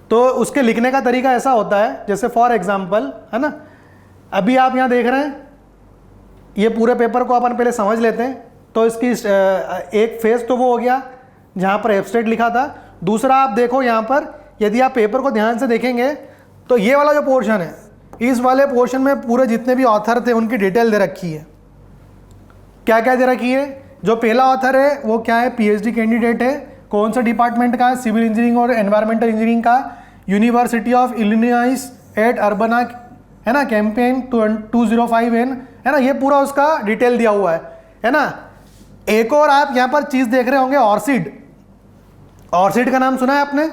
तो उसके लिखने का तरीका ऐसा होता है, जैसे फॉर एग्जांपल, है ना, अभी आप यहाँ देख रहे हैं ये पूरे पेपर को अपन पहले समझ लेते हैं। तो इसकी एक फेज तो वो हो गया जहाँ पर एब्स्ट्रैक्ट लिखा था। दूसरा आप देखो यहाँ पर, यदि आप पेपर को ध्यान से देखेंगे तो ये वाला जो पोर्शन है, इस वाले पोर्शन में पूरे जितने भी ऑथर थे उनकी डिटेल दे रखी है। क्या क्या दे रखी है? जो पहला ऑथर है वो क्या है? पीएचडी कैंडिडेट है। कौन सा डिपार्टमेंट का है? सिविल इंजीनियरिंग और एनवायरमेंटल इंजीनियरिंग का, यूनिवर्सिटी ऑफ इलिनॉइस एट अर्बना, है ना, कैंपेन 205N, है ना। ये पूरा उसका डिटेल दिया हुआ है ना। एक और आप यहाँ पर चीज़ देख रहे होंगे, ऑर्सिड। ऑर्सिड का नाम सुना है आपने?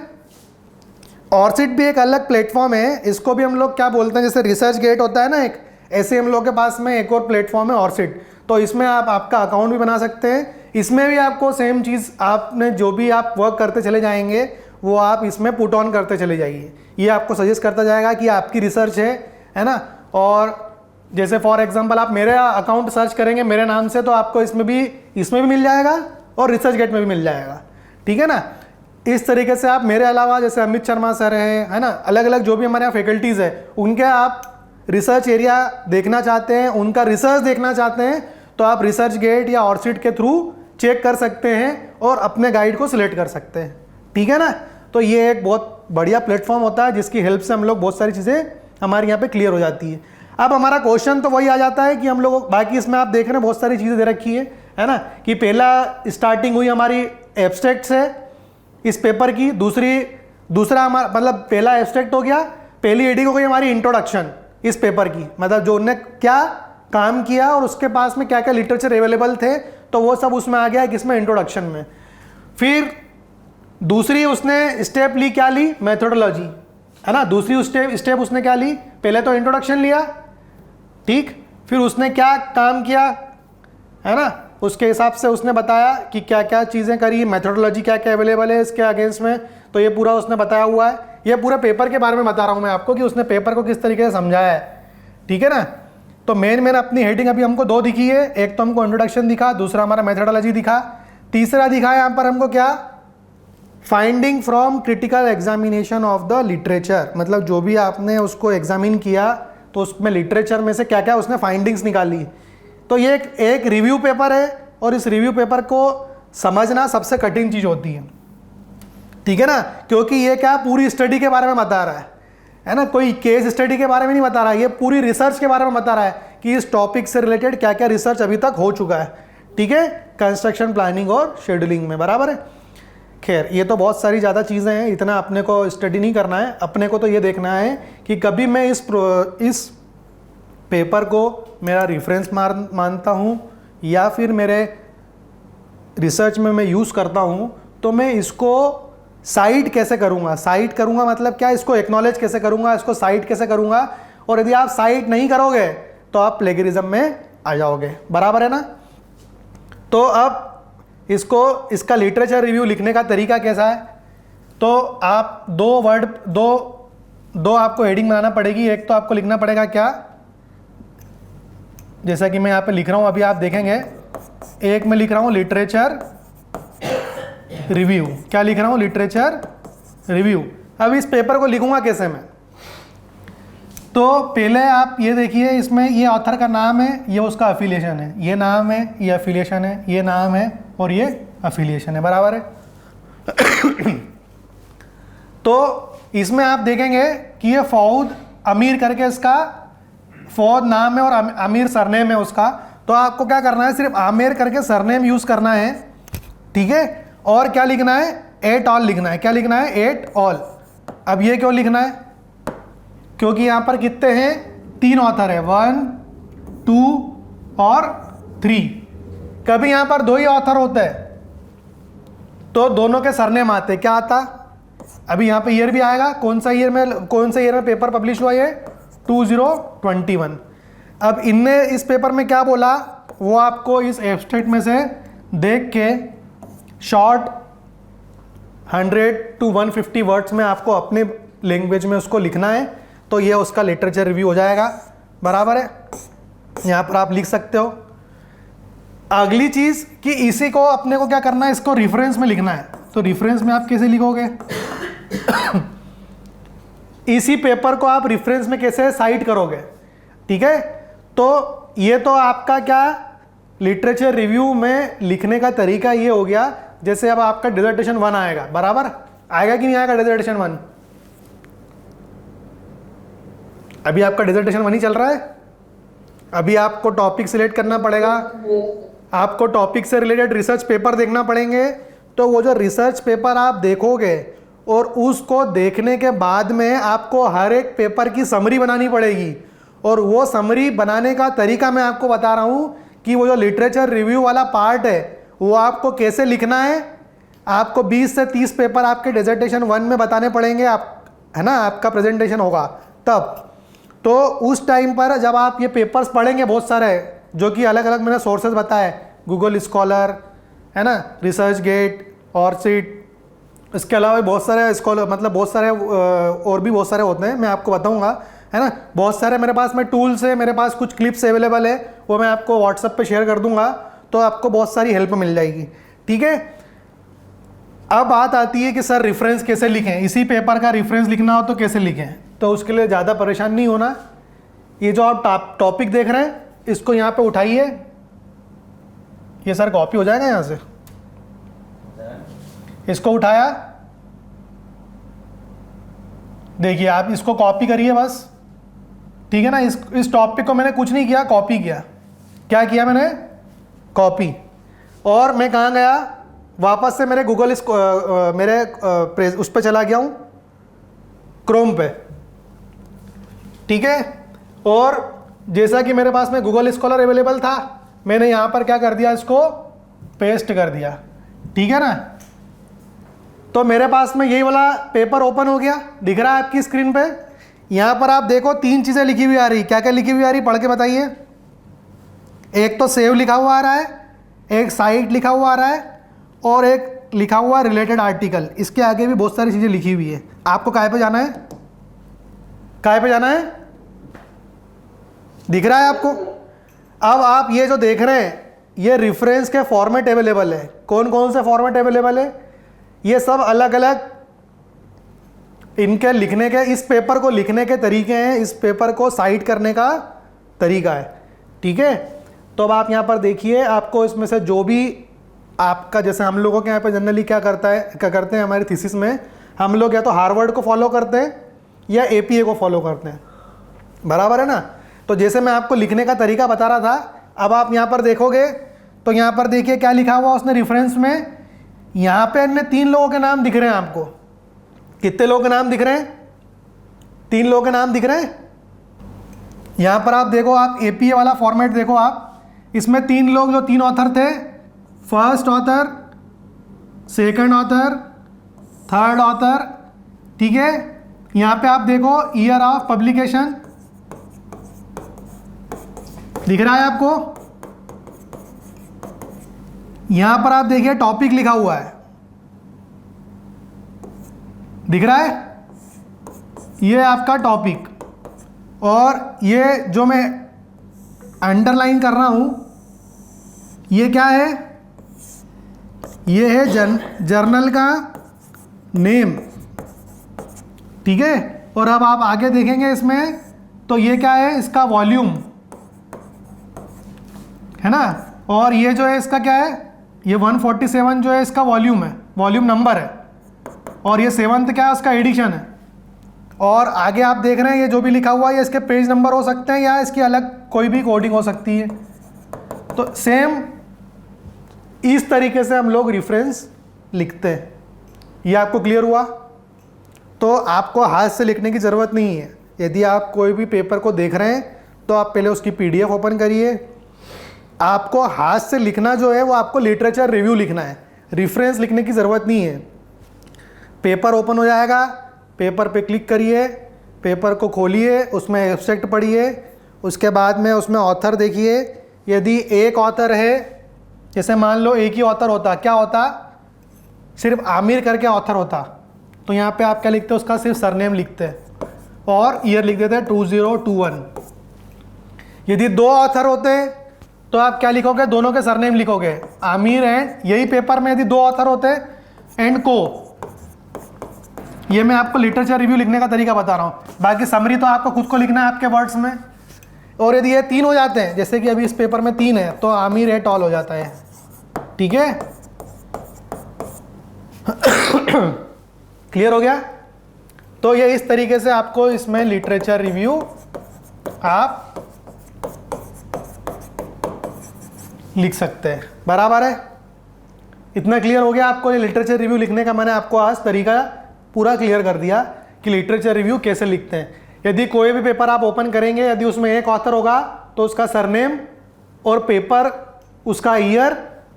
ऑर्सिड भी एक अलग प्लेटफॉर्म है। इसको भी हम लोग क्या बोलते हैं, जैसे रिसर्च गेट होता है ना एक, ऐसे हम लोग के पास में एक और प्लेटफॉर्म है ऑर्सिड। तो इसमें आप आपका अकाउंट भी बना सकते हैं। इसमें भी आपको सेम चीज़, आपने जो भी आप वर्क करते चले जाएंगे वो आप इसमें पुट ऑन करते चले जाइए। ये आपको सजेस्ट करता जाएगा कि आपकी रिसर्च है ना। और जैसे फॉर एग्जांपल आप मेरे अकाउंट सर्च करेंगे मेरे नाम से, तो आपको इसमें भी मिल जाएगा और रिसर्च गेट में भी मिल जाएगा, ठीक है ना। इस तरीके से आप मेरे अलावा जैसे अमित शर्मा सर है ना, अलग अलग जो भी हमारे यहाँ फैकल्टीज़ है, उनके आप रिसर्च एरिया देखना चाहते हैं, उनका रिसर्च देखना चाहते हैं, तो आप रिसर्च गेट या ऑर्सिड के थ्रू चेक कर सकते हैं और अपने गाइड को सिलेक्ट कर सकते हैं, ठीक है ना। तो ये एक बहुत बढ़िया प्लेटफॉर्म होता है जिसकी हेल्प से हम लोग बहुत सारी चीज़ें हमारे यहाँ पे क्लियर हो जाती है। अब हमारा क्वेश्चन तो वही आ जाता है कि हम लोग, बाकी इसमें आप देख रहे हैं बहुत सारी चीज़ें दे रखी है ना, कि पहला स्टार्टिंग हुई हमारी एब्स्ट्रैक्ट से इस पेपर की, दूसरा हमारा मतलब पहला एब्स्ट्रैक्ट हो गया, पहली एडिंग हो गई हमारी इंट्रोडक्शन इस पेपर की, मतलब जो उन्होंने क्या काम किया और उसके पास में क्या क्या लिटरेचर अवेलेबल थे, तो वो सब उसमें आ गया किसमें, इंट्रोडक्शन में। फिर दूसरी उसने स्टेप ली, क्या ली, मेथोडोलॉजी, है ना। दूसरी स्टेप उसने क्या ली, पहले तो इंट्रोडक्शन लिया, ठीक, फिर उसने क्या काम किया, है ना, उसके हिसाब से उसने बताया कि क्या क्या चीज़ें करी, मेथोडोलॉजी क्या क्या अवेलेबल है इसके अगेंस्ट में, तो ये पूरा उसने बताया हुआ है। ये पूरे पेपर के बारे में बता रहा हूँ मैं आपको कि उसने पेपर को किस तरीके से समझाया है, ठीक है ना। तो मेन अपनी हेडिंग अभी हमको दो दिखी है, एक तो हमको इंट्रोडक्शन दिखा, दूसरा हमारा मेथोडोलॉजी दिखा, तीसरा दिखा है यहाँ पर हमको क्या, finding from critical examination of the literature, मतलब जो भी आपने उसको एग्जामिन किया तो उसमें लिटरेचर में से क्या क्या उसने फाइंडिंग्स निकाली। तो ये एक रिव्यू पेपर है और इस रिव्यू पेपर को समझना सबसे कठिन चीज़ होती है, ठीक है ना, क्योंकि ये क्या पूरी स्टडी के बारे में बता रहा है ना, कोई केस स्टडी के बारे में नहीं बता रहा है, ये पूरी रिसर्च के बारे में बता रहा है कि इस टॉपिक से रिलेटेड क्या क्या रिसर्च अभी तक हो चुका है, ठीक है, कंस्ट्रक्शन प्लानिंग और शेड्यूलिंग में, बराबर है। खैर ये तो बहुत सारी ज़्यादा चीज़ें हैं, इतना अपने को स्टडी नहीं करना है, अपने को तो ये देखना है कि कभी मैं इस पेपर को मेरा रेफरेंस मानता हूँ या फिर मेरे रिसर्च में मैं यूज़ करता हूँ, तो मैं इसको साइट कैसे करूँगा, साइट करूँगा मतलब क्या, इसको एक्नॉलेज कैसे करूँगा, इसको साइट कैसे करूँगा, और यदि आप साइट नहीं करोगे तो आप प्लेगरिज्म में आ जाओगे, बराबर है ना। तो अब इसका लिटरेचर रिव्यू लिखने का तरीका कैसा है, तो आप दो आपको हेडिंग बनाना पड़ेगी। एक तो आपको लिखना पड़ेगा क्या, जैसा कि मैं यहाँ पे लिख रहा हूँ, अभी आप देखेंगे, एक मैं लिख रहा हूँ लिटरेचर रिव्यू, क्या लिख रहा हूँ, लिटरेचर रिव्यू। अब इस पेपर को लिखूंगा कैसे मैं, तो पहले आप ये देखिए, इसमें ये ऑथर का नाम है, ये उसका अफिलिएशन है, ये नाम है, ये अफिलिएशन है, ये नाम है और ये अफिलिएशन है, बराबर है। तो इसमें आप देखेंगे कि ये फौद अमीर करके इसका फौद नाम है और अमीर सरनेम है उसका, तो आपको क्या करना है, सिर्फ आमिर करके सरनेम यूज़ करना है, ठीक है, और क्या लिखना है, एट ऑल लिखना है, क्या लिखना है, एट ऑल। अब ये क्यों लिखना है, क्योंकि यहाँ पर कितने हैं, 3 ऑथर है, 1, 2 और 3। कभी यहाँ पर 2 ही ऑथर होते हैं तो दोनों के सरनेम आते, क्या आता, अभी यहाँ पे ईयर भी आएगा, कौन सा ईयर में पेपर पब्लिश हुआ है, 2021। अब इनने इस पेपर में क्या बोला वो आपको इस एब्स्ट्रैक्ट में से देख के शॉर्ट 100 to 150 वर्ड्स में आपको अपने लैंग्वेज में उसको लिखना है, तो ये उसका लिटरेचर रिव्यू हो जाएगा, बराबर है। यहाँ पर आप लिख सकते हो। अगली चीज़ कि इसी को अपने को क्या करना है, इसको रेफरेंस में लिखना है, तो रेफरेंस में आप कैसे लिखोगे इसी पेपर को आप रेफरेंस में कैसे साइट करोगे, ठीक है। तो ये तो आपका क्या लिटरेचर रिव्यू में लिखने का तरीका ये हो गया। जैसे अब आपका डिसर्टेशन 1 आएगा, बराबर आएगा कि नहीं आएगा डिसर्टेशन 1? अभी आपका डिसर्टेशन 1 ही चल रहा है। अभी आपको टॉपिक सिलेक्ट करना पड़ेगा, आपको टॉपिक से रिलेटेड रिसर्च पेपर देखना पड़ेंगे। तो वो जो रिसर्च पेपर आप देखोगे और उसको देखने के बाद में आपको हर एक पेपर की समरी बनानी पड़ेगी। और वो समरी बनाने का तरीका मैं आपको बता रहा हूँ कि वो जो लिटरेचर रिव्यू वाला पार्ट है वो आपको कैसे लिखना है। आपको 20 से 30 पेपर आपके डिसर्टेशन 1 में बताने पड़ेंगे, आप है ना, आपका प्रेजेंटेशन होगा तब। तो उस टाइम पर जब आप ये पेपर्स पढ़ेंगे बहुत सारे, जो कि अलग अलग मैंने सोर्सेज बताए, गूगल स्कॉलर है ना, रिसर्च गेट, ऑर्चिड, इसके अलावा बहुत सारे स्कॉलर, मतलब बहुत सारे और भी बहुत सारे होते हैं, मैं आपको बताऊंगा, है ना। बहुत सारे मेरे पास में टूल्स है, मेरे पास कुछ क्लिप्स अवेलेबल है, वो मैं आपको व्हाट्सएप पे शेयर कर दूंगा, तो आपको बहुत सारी हेल्प मिल जाएगी, ठीक है। अब बात आती है कि सर रेफरेंस कैसे लिखें, इसी पेपर का रेफरेंस लिखना हो तो कैसे लिखें। तो उसके लिए ज़्यादा परेशान नहीं होना। ये जो आप टॉपिक देख रहे हैं इसको यहाँ पे उठाइए, ये सर कॉपी हो जाएगा यहाँ से, इसको उठाया, देखिए आप इसको कॉपी करिए बस, ठीक है ना। इस टॉपिक को मैंने कुछ नहीं किया, कॉपी किया। क्या किया मैंने? कॉपी। और मैं कहाँ गया, वापस से मेरे गूगल उस पर चला गया हूँ, क्रोम पे, ठीक है। और जैसा कि मेरे पास में गूगल स्कॉलर अवेलेबल था, मैंने यहाँ पर क्या कर दिया, इसको पेस्ट कर दिया, ठीक है ना। तो मेरे पास में यही वाला पेपर ओपन हो गया, दिख रहा है आपकी स्क्रीन पे। यहाँ पर आप देखो 3 चीज़ें लिखी हुई आ रही, क्या क्या लिखी हुई आ रही, पढ़ के बताइए। एक तो सेव लिखा हुआ आ रहा है, एक साइट लिखा हुआ आ रहा है, और एक लिखा हुआ रिलेटेड आर्टिकल। इसके आगे भी बहुत सारी चीज़ें लिखी हुई है। आपको काय पे जाना है, काय पे जाना है, दिख रहा है आपको। अब आप ये जो देख रहे हैं ये रेफरेंस के फॉर्मेट अवेलेबल है। कौन कौन से फॉर्मेट अवेलेबल है, ये सब अलग अलग इनके लिखने के, इस पेपर को लिखने के तरीके हैं, इस पेपर को साइट करने का तरीका है, ठीक है। तो अब आप यहाँ पर देखिए, आपको इसमें से जो भी आपका, जैसे हम लोगों के यहाँ पे जनरली क्या करते हैं हमारी थीसिस में, हम लोग या तो हार्वर्ड को फॉलो करते हैं या एपीए को फॉलो करते हैं, बराबर है ना। तो जैसे मैं आपको लिखने का तरीका बता रहा था, अब आप यहाँ पर देखोगे तो यहाँ पर देखिए क्या लिखा हुआ उसने रेफरेंस में। यहाँ पे अन्य 3 लोगों के नाम दिख रहे हैं आपको। कितने लोगों के नाम दिख रहे हैं? 3 लोगों के नाम दिख रहे हैं। यहाँ पर आप देखो, आप एपीए वाला फॉर्मेट देखो आप, इसमें 3 लोग, जो 3 ऑथर थे, first author, second author, third author, ठीक है। यहाँ पे आप देखो ईयर ऑफ पब्लिकेशन दिख रहा है आपको। यहां पर आप देखिए टॉपिक लिखा हुआ है, दिख रहा है, ये आपका टॉपिक। और ये जो मैं अंडरलाइन कर रहा हूं ये क्या है, ये है जर्नल का नेम, ठीक है। और अब आप आगे देखेंगे इसमें तो ये क्या है, इसका वॉल्यूम है ना। और ये जो है इसका क्या है, ये 147 जो है इसका वॉल्यूम है, वॉल्यूम नंबर है। और ये 7th क्या है, उसका एडिशन है। और आगे आप देख रहे हैं ये जो भी लिखा हुआ है, ये इसके पेज नंबर हो सकते हैं या इसकी अलग कोई भी कोडिंग हो सकती है। तो सेम इस तरीके से हम लोग रेफरेंस लिखते हैं। ये आपको क्लियर हुआ? तो आपको हाथ से लिखने की ज़रूरत नहीं है। यदि आप कोई भी पेपर को देख रहे हैं तो आप पहले उसकी PDF ओपन करिए। आपको हाथ से लिखना जो है वो आपको लिटरेचर रिव्यू लिखना है, रेफरेंस लिखने की ज़रूरत नहीं है। पेपर ओपन हो जाएगा, पेपर पे क्लिक करिए, पेपर को खोलिए, उसमें एब्स्ट्रैक्ट पढ़िए, उसके बाद में उसमें ऑथर देखिए। यदि एक ऑथर है, जैसे मान लो एक ही ऑथर होता, क्या होता, सिर्फ आमिर करके ऑथर होता, तो यहाँ पे आप क्या लिखते हैं, उसका सिर्फ सरनेम लिखते हैं और ईयर लिख देते हैं 2021। यदि 2 ऑथर होते तो आप क्या लिखोगे, दोनों के सरनेम लिखोगे, आमिर एंड, यही पेपर में यदि 2 ऑथर होते एंड को। ये मैं आपको लिटरेचर रिव्यू लिखने का तरीका बता रहा हूँ, बाकी समरी तो आपको खुद को लिखना है आपके वर्ड्स में। और यदि ये 3 हो जाते हैं, जैसे कि अभी इस पेपर में 3 है, तो आमिर एट ऑल हो जाता है। ठीक है, क्लियर हो गया? तो ये इस तरीके से आपको इसमें लिटरेचर रिव्यू आप लिख सकते हैं। बराबर है? इतना क्लियर हो गया आपको? ये लिटरेचर रिव्यू लिखने का मैंने आपको आज तरीका पूरा क्लियर कर दिया कि लिटरेचर रिव्यू कैसे लिखते हैं। यदि कोई भी पेपर आप ओपन करेंगे, यदि उसमें एक ऑथर होगा तो उसका सरनेम और पेपर, उसका ईयर,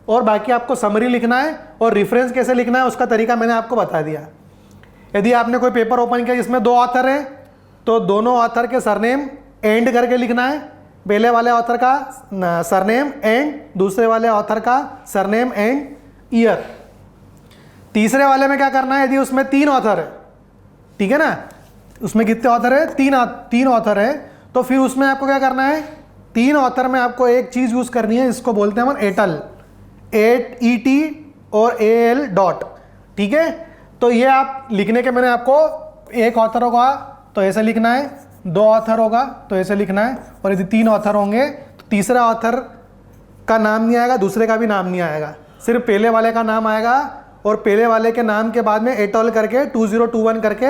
और बाकी आपको समरी लिखना है और रेफरेंस कैसे लिखना है उसका तरीका मैंने आपको बता दिया। यदि आपने कोई पेपर ओपन किया जिसमें 2 ऑथर हैं, तो दोनों ऑथर के सरनेम एंड करके लिखना है। पहले वाले ऑथर का सरनेम एंड, दूसरे वाले ऑथर का सरनेम एंड ईयर। तीसरे वाले में क्या करना है, यदि उसमें 3 ऑथर है, ठीक है ना, उसमें कितने ऑथर है? 3 ऑथर है, तो फिर उसमें आपको क्या करना है, 3 ऑथर में आपको एक चीज यूज करनी है, इसको बोलते हैं हम एटल, ET और AL डॉट। ठीक है, तो ये आप लिखने के मैंने आपको, एक ऑथर होगा तो ऐसे लिखना है, 2 ऑथर होगा तो ऐसे लिखना है, और यदि 3 ऑथर होंगे तो तीसरा ऑथर का नाम नहीं आएगा, दूसरे का भी नाम नहीं आएगा, सिर्फ पहले वाले का नाम आएगा, और पहले वाले के नाम के बाद में एटॉल करके 2021 करके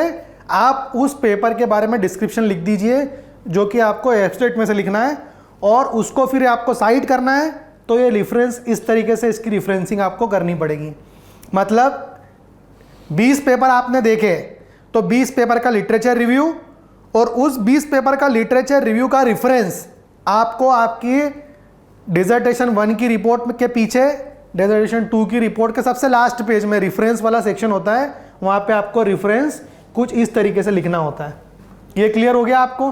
आप उस पेपर के बारे में डिस्क्रिप्शन लिख दीजिए, जो कि आपको एब्स्ट्रैक्ट में से लिखना है, और उसको फिर आपको साइट करना है। तो ये रेफरेंस, इस तरीके से इसकी रेफरेंसिंग आपको करनी पड़ेगी। मतलब 20 पेपर आपने देखे, तो 20 पेपर का लिटरेचर रिव्यू, और उस 20 पेपर का लिटरेचर रिव्यू का रेफरेंस आपको आपकी डिसर्टेशन 1 की रिपोर्ट के पीछे, डिसर्टेशन 2 की रिपोर्ट के सबसे लास्ट पेज में रेफरेंस वाला सेक्शन होता है, वहां पे आपको रेफरेंस कुछ इस तरीके से लिखना होता है। ये क्लियर हो गया आपको?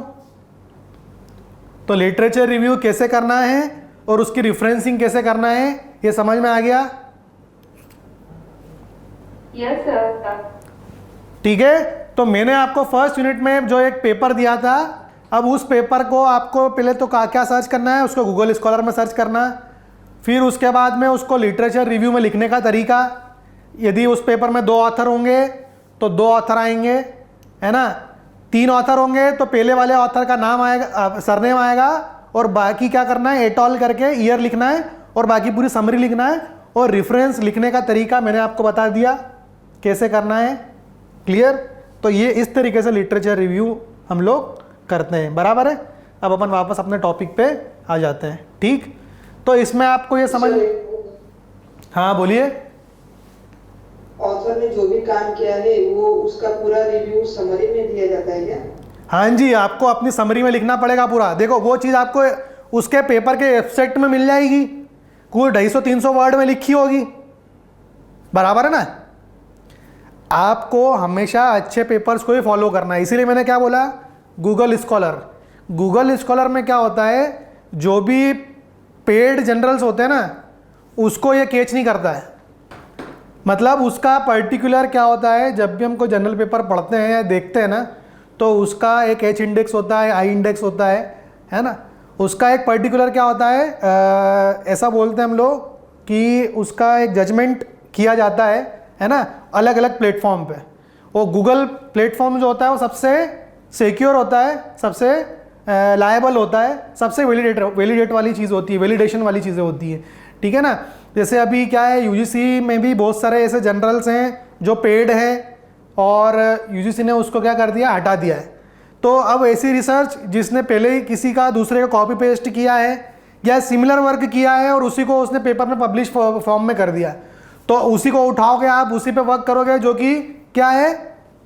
तो लिटरेचर रिव्यू कैसे करना है और उसकी रेफरेंसिंग कैसे करना है, ये समझ में आ गया? Yes sir. ठीक है, तो मैंने आपको फर्स्ट यूनिट में जो एक पेपर दिया था, अब उस पेपर को आपको पहले तो क्या सर्च करना है, उसको गूगल स्कॉलर में सर्च करना, फिर उसके बाद में उसको लिटरेचर रिव्यू में लिखने का तरीका। यदि उस पेपर में 2 ऑथर होंगे तो 2 ऑथर आएंगे, है ना, 3 ऑथर होंगे तो पहले वाले ऑथर का नाम आएगा, सरनेम आएगा, और बाकी क्या करना है, एटॉल करके ईयर लिखना है, और बाकी पूरी समरी लिखना है, और रेफरेंस लिखने का तरीका मैंने आपको बता दिया कैसे करना है। क्लियर? तो ये इस तरीके से लिटरेचर रिव्यू हम लोग करते हैं। बराबर है? अब अपन वापस अपने टॉपिक पे आ जाते हैं। ठीक, तो इसमें आपको ये समझ, हाँ बोलिए। ऑथर ने जो भी काम किया है वो उसका पूरा रिव्यू समरी में दिया जाता है क्या? हाँ जी, आपको अपनी समरी में लिखना पड़ेगा पूरा। देखो, वो चीज़ आपको उसके पेपर के एब्स्ट्रैक्ट में मिल जाएगी, कोई 250-300 वर्ड में लिखी होगी। बराबर है ना? आपको हमेशा अच्छे पेपर्स को ही फॉलो करना है। इसीलिए मैंने क्या बोला, गूगल स्कॉलर। गूगल स्कॉलर में क्या होता है, जो भी पेड जनरल्स होते हैं ना, उसको ये कैच नहीं करता है। मतलब उसका पर्टिकुलर क्या होता है, जब भी हमको जनरल पेपर पढ़ते हैं या देखते हैं ना, तो उसका एक H इंडेक्स होता है, I इंडेक्स होता है ना, उसका एक पर्टिकुलर क्या होता है, ऐसा बोलते हैं हम लोग कि उसका एक जजमेंट किया जाता है ना, अलग अलग प्लेटफॉर्म पे। वो गूगल प्लेटफॉर्म जो होता है वो सबसे सिक्योर होता है, सबसे लायबल होता है, सबसे वैलिडेट वाली चीज़ होती है, वैलिडेशन वाली चीज़ें होती है। ठीक है ना? जैसे अभी क्या है, UGC में भी बहुत सारे ऐसे जनरल्स हैं जो पेड हैं, और UGC ने उसको क्या कर दिया, हटा दिया है। तो अब ऐसी रिसर्च जिसने पहले ही किसी का दूसरे का कॉपी पेस्ट किया है या सिमिलर वर्क किया है और उसी को उसने पेपर में पब्लिश फॉर्म में कर दिया, तो उसी को उठाओगे आप, उसी पे वर्क करोगे, जो कि क्या है,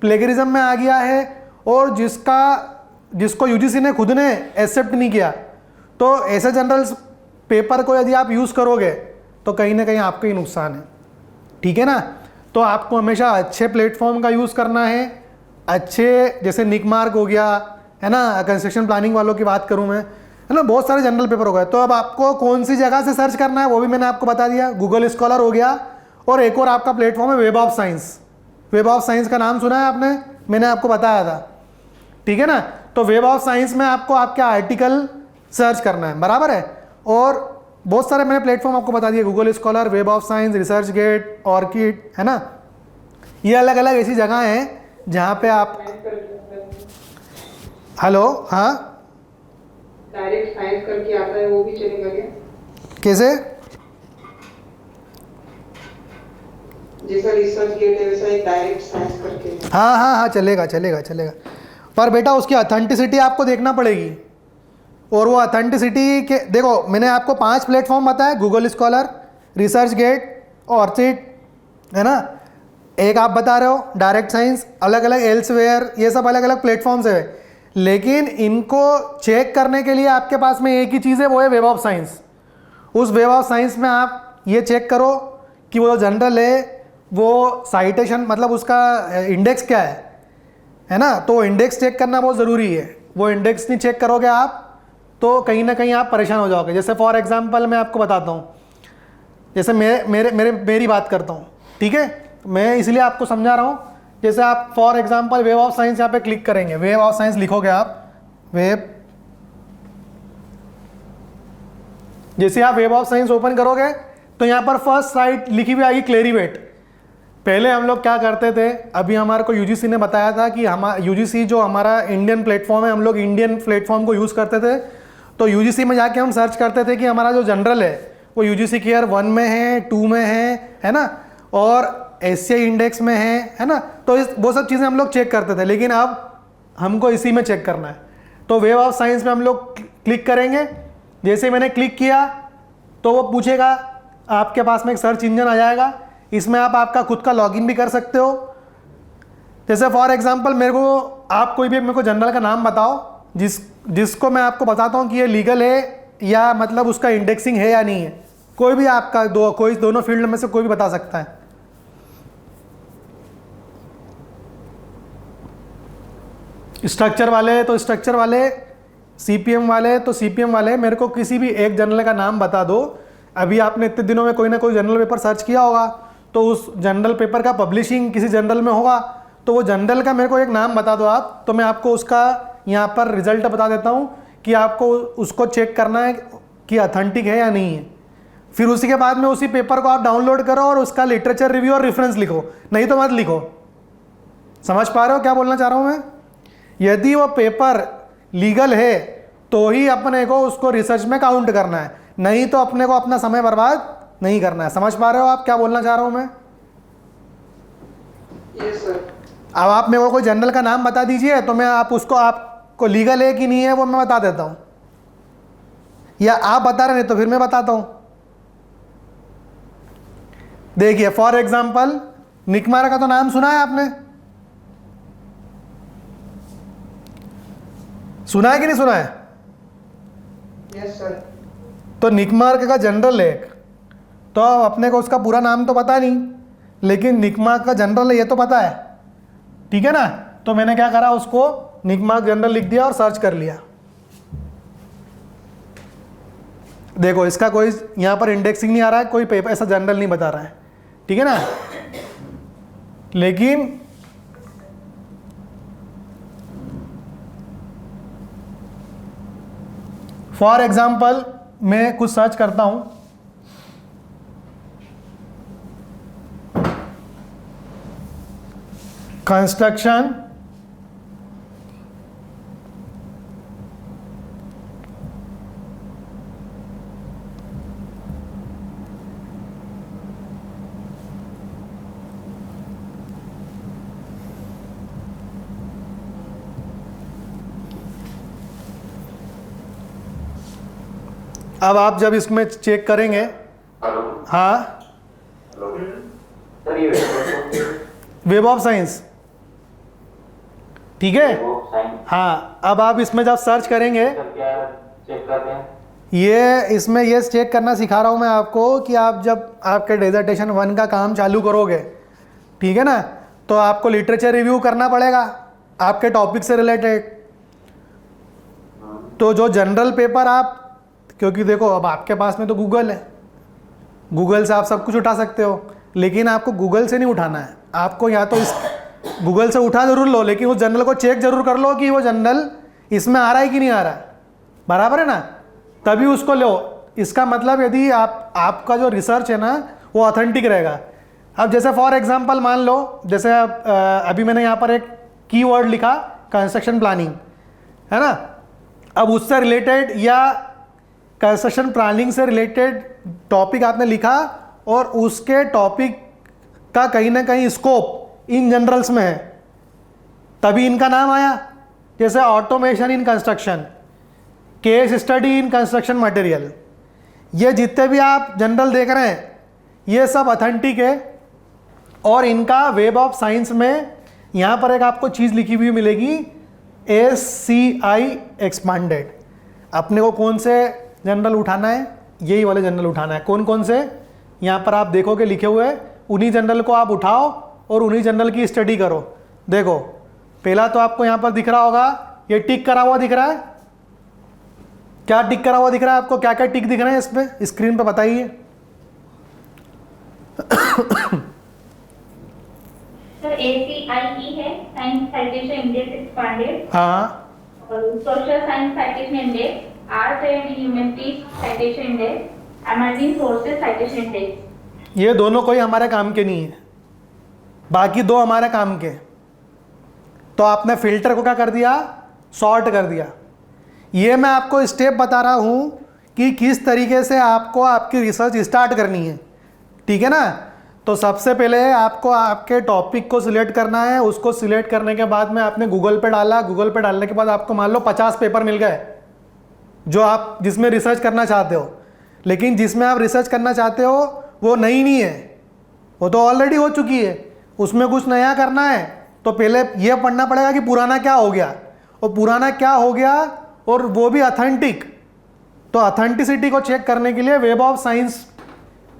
प्लेगरिज्म में आ गया है, और जिसको UGC ने खुद ने एक्सेप्ट नहीं किया। तो ऐसे जनरल्स पेपर को यदि आप यूज़ करोगे तो कहीं ना कहीं आपका ही नुकसान है। ठीक है ना? तो आपको हमेशा अच्छे प्लेटफॉर्म का यूज़ करना है, अच्छे, जैसे निकमार्क हो गया, है ना, कंस्ट्रक्शन प्लानिंग वालों की बात करूं मैं, है ना, बहुत सारे जनरल पेपर हो गए। तो अब आपको कौन सी जगह से सर्च करना है वो भी मैंने आपको बता दिया, गूगल स्कॉलर हो गया, और एक और आपका प्लेटफॉर्म है web of science. Web of science का नाम सुना है आपने? मैंने आपको बताया था। ठीक है ना? तो वेब ऑफ साइंस में आपको आपका आर्टिकल सर्च करना है। बराबर है? और बहुत सारे मैंने प्लेटफॉर्म आपको बता दिए, Google Scholar, Web of Science, ResearchGate, ORCID, है ना, ये अलग अलग ऐसी जगह हैं जहाँ पे आप, हेलो, हाँ डायरेक्ट साइंस करके आता है, वो भी चलेगा क्या? कैसे? जैसा रिसर्च गेट है वैसा एक डायरेक्ट साइंस करके है। हाँ हाँ हाँ, चलेगा चलेगा चलेगा, पर बेटा उसकी ऑथेंटिसिटी आपको देखना पड़ेगी। और वो ऑथेंटिसिटी के देखो, मैंने आपको 5 प्लेटफॉर्म बताया, Google Scholar, ResearchGate, ORCID, है ना, एक आप बता रहे हो डायरेक्ट साइंस, अलग अलग एल्सवेयर, ये सब अलग अलग प्लेटफॉर्म्स है। लेकिन इनको चेक करने के लिए आपके पास में एक ही चीज़ है, वो है वेब ऑफ साइंस। उस वेब ऑफ साइंस में आप ये चेक करो कि वो जनरल है, वो साइटेशन मतलब उसका इंडेक्स क्या है ना, तो इंडेक्स चेक करना बहुत ज़रूरी है। वो इंडेक्स नहीं चेक करोगे आप तो कहीं ना कहीं आप परेशान हो जाओगे। जैसे फॉर एग्जांपल मैं आपको बताता हूँ, जैसे मेरी बात करता हूँ, ठीक है, मैं इसलिए आपको समझा रहा हूँ। जैसे आप for example web of science यहाँ पे क्लिक करेंगे, वेब ऑफ साइंस लिखोगे आप, वेब, जैसे आप वेब ऑफ साइंस ओपन करोगे तो यहाँ पर फर्स्ट साइट लिखी हुई आएगी क्लेरीवेट। पहले हम लोग क्या करते थे, अभी हमारे को यूजीसी ने बताया था कि यूजीसी जो हमारा इंडियन प्लेटफॉर्म है, हम लोग इंडियन प्लेटफॉर्म को यूज़ करते थे। तो यूजीसी में जाके हम सर्च करते थे कि हमारा जो जनरल है वो यूजीसी केयर 1 में है, 2 में है ना, और एससीआई इंडेक्स में है ना। तो वो सब चीज़ें हम लोग चेक करते थे, लेकिन अब हमको इसी में चेक करना है। तो वेब ऑफ साइंस में हम लोग क्लिक करेंगे। जैसे मैंने क्लिक किया तो वो पूछेगा, आपके पास में एक सर्च इंजन आ जाएगा, इसमें आप आपका खुद का लॉगिन भी कर सकते हो। जैसे फॉर एग्जांपल आप कोई भी मेरे को जनरल का नाम बताओ जिसको मैं आपको बताता हूँ कि ये लीगल है या मतलब उसका इंडेक्सिंग है या नहीं है। कोई भी आपका दोनों फील्ड में से कोई भी बता सकता है। स्ट्रक्चर वाले तो स्ट्रक्चर वाले, सीपीएम वाले तो सीपीएम वाले, मेरे को किसी भी एक जनरल का नाम बता दो। अभी आपने इतने दिनों में कोई ना कोई जनरल पेपर सर्च किया होगा, तो उस जनरल पेपर का पब्लिशिंग किसी जनरल में होगा, तो वो जनरल का मेरे को एक नाम बता दो आप, तो मैं आपको उसका यहाँ पर रिजल्ट बता देता हूँ कि आपको उसको चेक करना है कि ऑथेंटिक है या नहीं है। फिर उसी के बाद में उसी पेपर को आप डाउनलोड करो और उसका लिटरेचर रिव्यू और रेफरेंस लिखो, नहीं तो मत लिखो। समझ पा रहे हो क्या बोलना चाह रहा हूँ मैं? यदि वो पेपर लीगल है तो ही अपने को उसको रिसर्च में काउंट करना है, नहीं तो अपने को अपना समय बर्बाद नहीं करना है। समझ पा रहे हो आप क्या बोलना चाह रहा हूँ मैं? Yes sir. अब आप मेरे को कोई जनरल का नाम बता दीजिए तो मैं आपको लीगल है कि नहीं है वो मैं बता देता हूँ, या आप बता रहे नहीं तो फिर मैं बताता हूँ। देखिए फॉर एग्जांपल निकमार का तो नाम सुना है आपने, सुना है कि नहीं सुना है? Yes sir. तो निकमार्क का जनरल है, तो अपने को उसका पूरा नाम तो पता नहीं, लेकिन निकमार्क का जनरल है ये तो पता है, ठीक है ना। तो मैंने क्या करा, उसको निकमार्क जनरल लिख दिया और सर्च कर लिया। देखो इसका कोई यहाँ पर इंडेक्सिंग नहीं आ रहा है, कोई पेपर ऐसा जनरल नहीं बता रहा है, ठीक है ना। लेकिन फॉर एग्जाम्पल मैं कुछ सर्च करता हूं, कंस्ट्रक्शन अब आप जब इसमें चेक करेंगे, हाँ वेब ऑफ साइंस, ठीक है, हाँ। अब आप इसमें जब सर्च करेंगे, ये इसमें ये चेक करना सिखा रहा हूँ मैं आपको कि आप जब आपके डिसर्टेशन 1 का काम चालू करोगे, ठीक है ना, तो आपको लिटरेचर रिव्यू करना पड़ेगा आपके टॉपिक से रिलेटेड। तो जो जनरल पेपर आप, क्योंकि देखो अब आपके पास में तो गूगल है, गूगल से आप सब कुछ उठा सकते हो, लेकिन आपको गूगल से नहीं उठाना है। आपको या तो इस गूगल से उठा जरूर लो, लेकिन उस जनरल को चेक जरूर कर लो कि वो जनरल इसमें आ रहा है कि नहीं आ रहा है, बराबर है ना, तभी उसको लो। इसका मतलब यदि आपका जो रिसर्च है ना वो ऑथेंटिक रहेगा। अब जैसे फॉर एग्जांपल मान लो, जैसे अभी मैंने यहाँ पर एक कीवर्ड लिखा कंस्ट्रक्शन प्लानिंग, है ना। अब उससे रिलेटेड या कंस्ट्रक्शन प्लानिंग से रिलेटेड टॉपिक आपने लिखा और उसके टॉपिक का कहीं ना कहीं स्कोप इन जनरल्स में है, तभी इनका नाम आया। जैसे automation in construction, case study in construction material, ये जितने भी आप जनरल देख रहे हैं ये सब ऑथेंटिक है। और इनका वेब ऑफ साइंस में यहाँ पर एक आपको चीज़ लिखी हुई मिलेगी, ACI एक्सपांडेड। अपने को कौन से जनरल उठाना है, यही वाले जनरल उठाना है। कौन कौन से यहाँ पर आप देखोगे लिखे हुए, उन्हीं जनरल को आप उठाओ और उन्हीं जनरल की स्टडी करो। देखो पहला तो आपको यहाँ पर दिख रहा होगा, ये टिक करा हुआ दिख रहा है। क्या टिक करा हुआ दिख रहा है आपको, क्या क्या टिक दिख रहे हैं इस पे स्क्रीन पे बताइए। सर ACIE है, साइंस साइटेशन इंडेक्स एक्सपांडेड। हाँ, और social science citation index, art and humanities citation index, emerging sources citation index. ये दोनों कोई हमारे काम के नहीं है, बाकी दो हमारे काम के। तो आपने फिल्टर को क्या कर दिया, सॉर्ट कर दिया। ये मैं आपको स्टेप बता रहा हूँ कि किस तरीके से आपको आपकी रिसर्च स्टार्ट करनी है, ठीक है ना। तो सबसे पहले आपको आपके टॉपिक को सिलेक्ट करना है। उसको सिलेक्ट करने के बाद में आपने गूगल पे डाला, गूगल पे डालने के बाद आपको मान लो 50 पेपर मिल गए जो आप जिसमें रिसर्च करना चाहते हो। लेकिन जिसमें आप रिसर्च करना चाहते हो वो नई नहीं है, वो तो ऑलरेडी हो चुकी है, उसमें कुछ नया करना है। तो पहले ये पढ़ना पड़ेगा कि पुराना क्या हो गया, और पुराना क्या हो गया और वो भी ऑथेंटिक। तो ऑथेंटिसिटी को चेक करने के लिए वेब ऑफ साइंस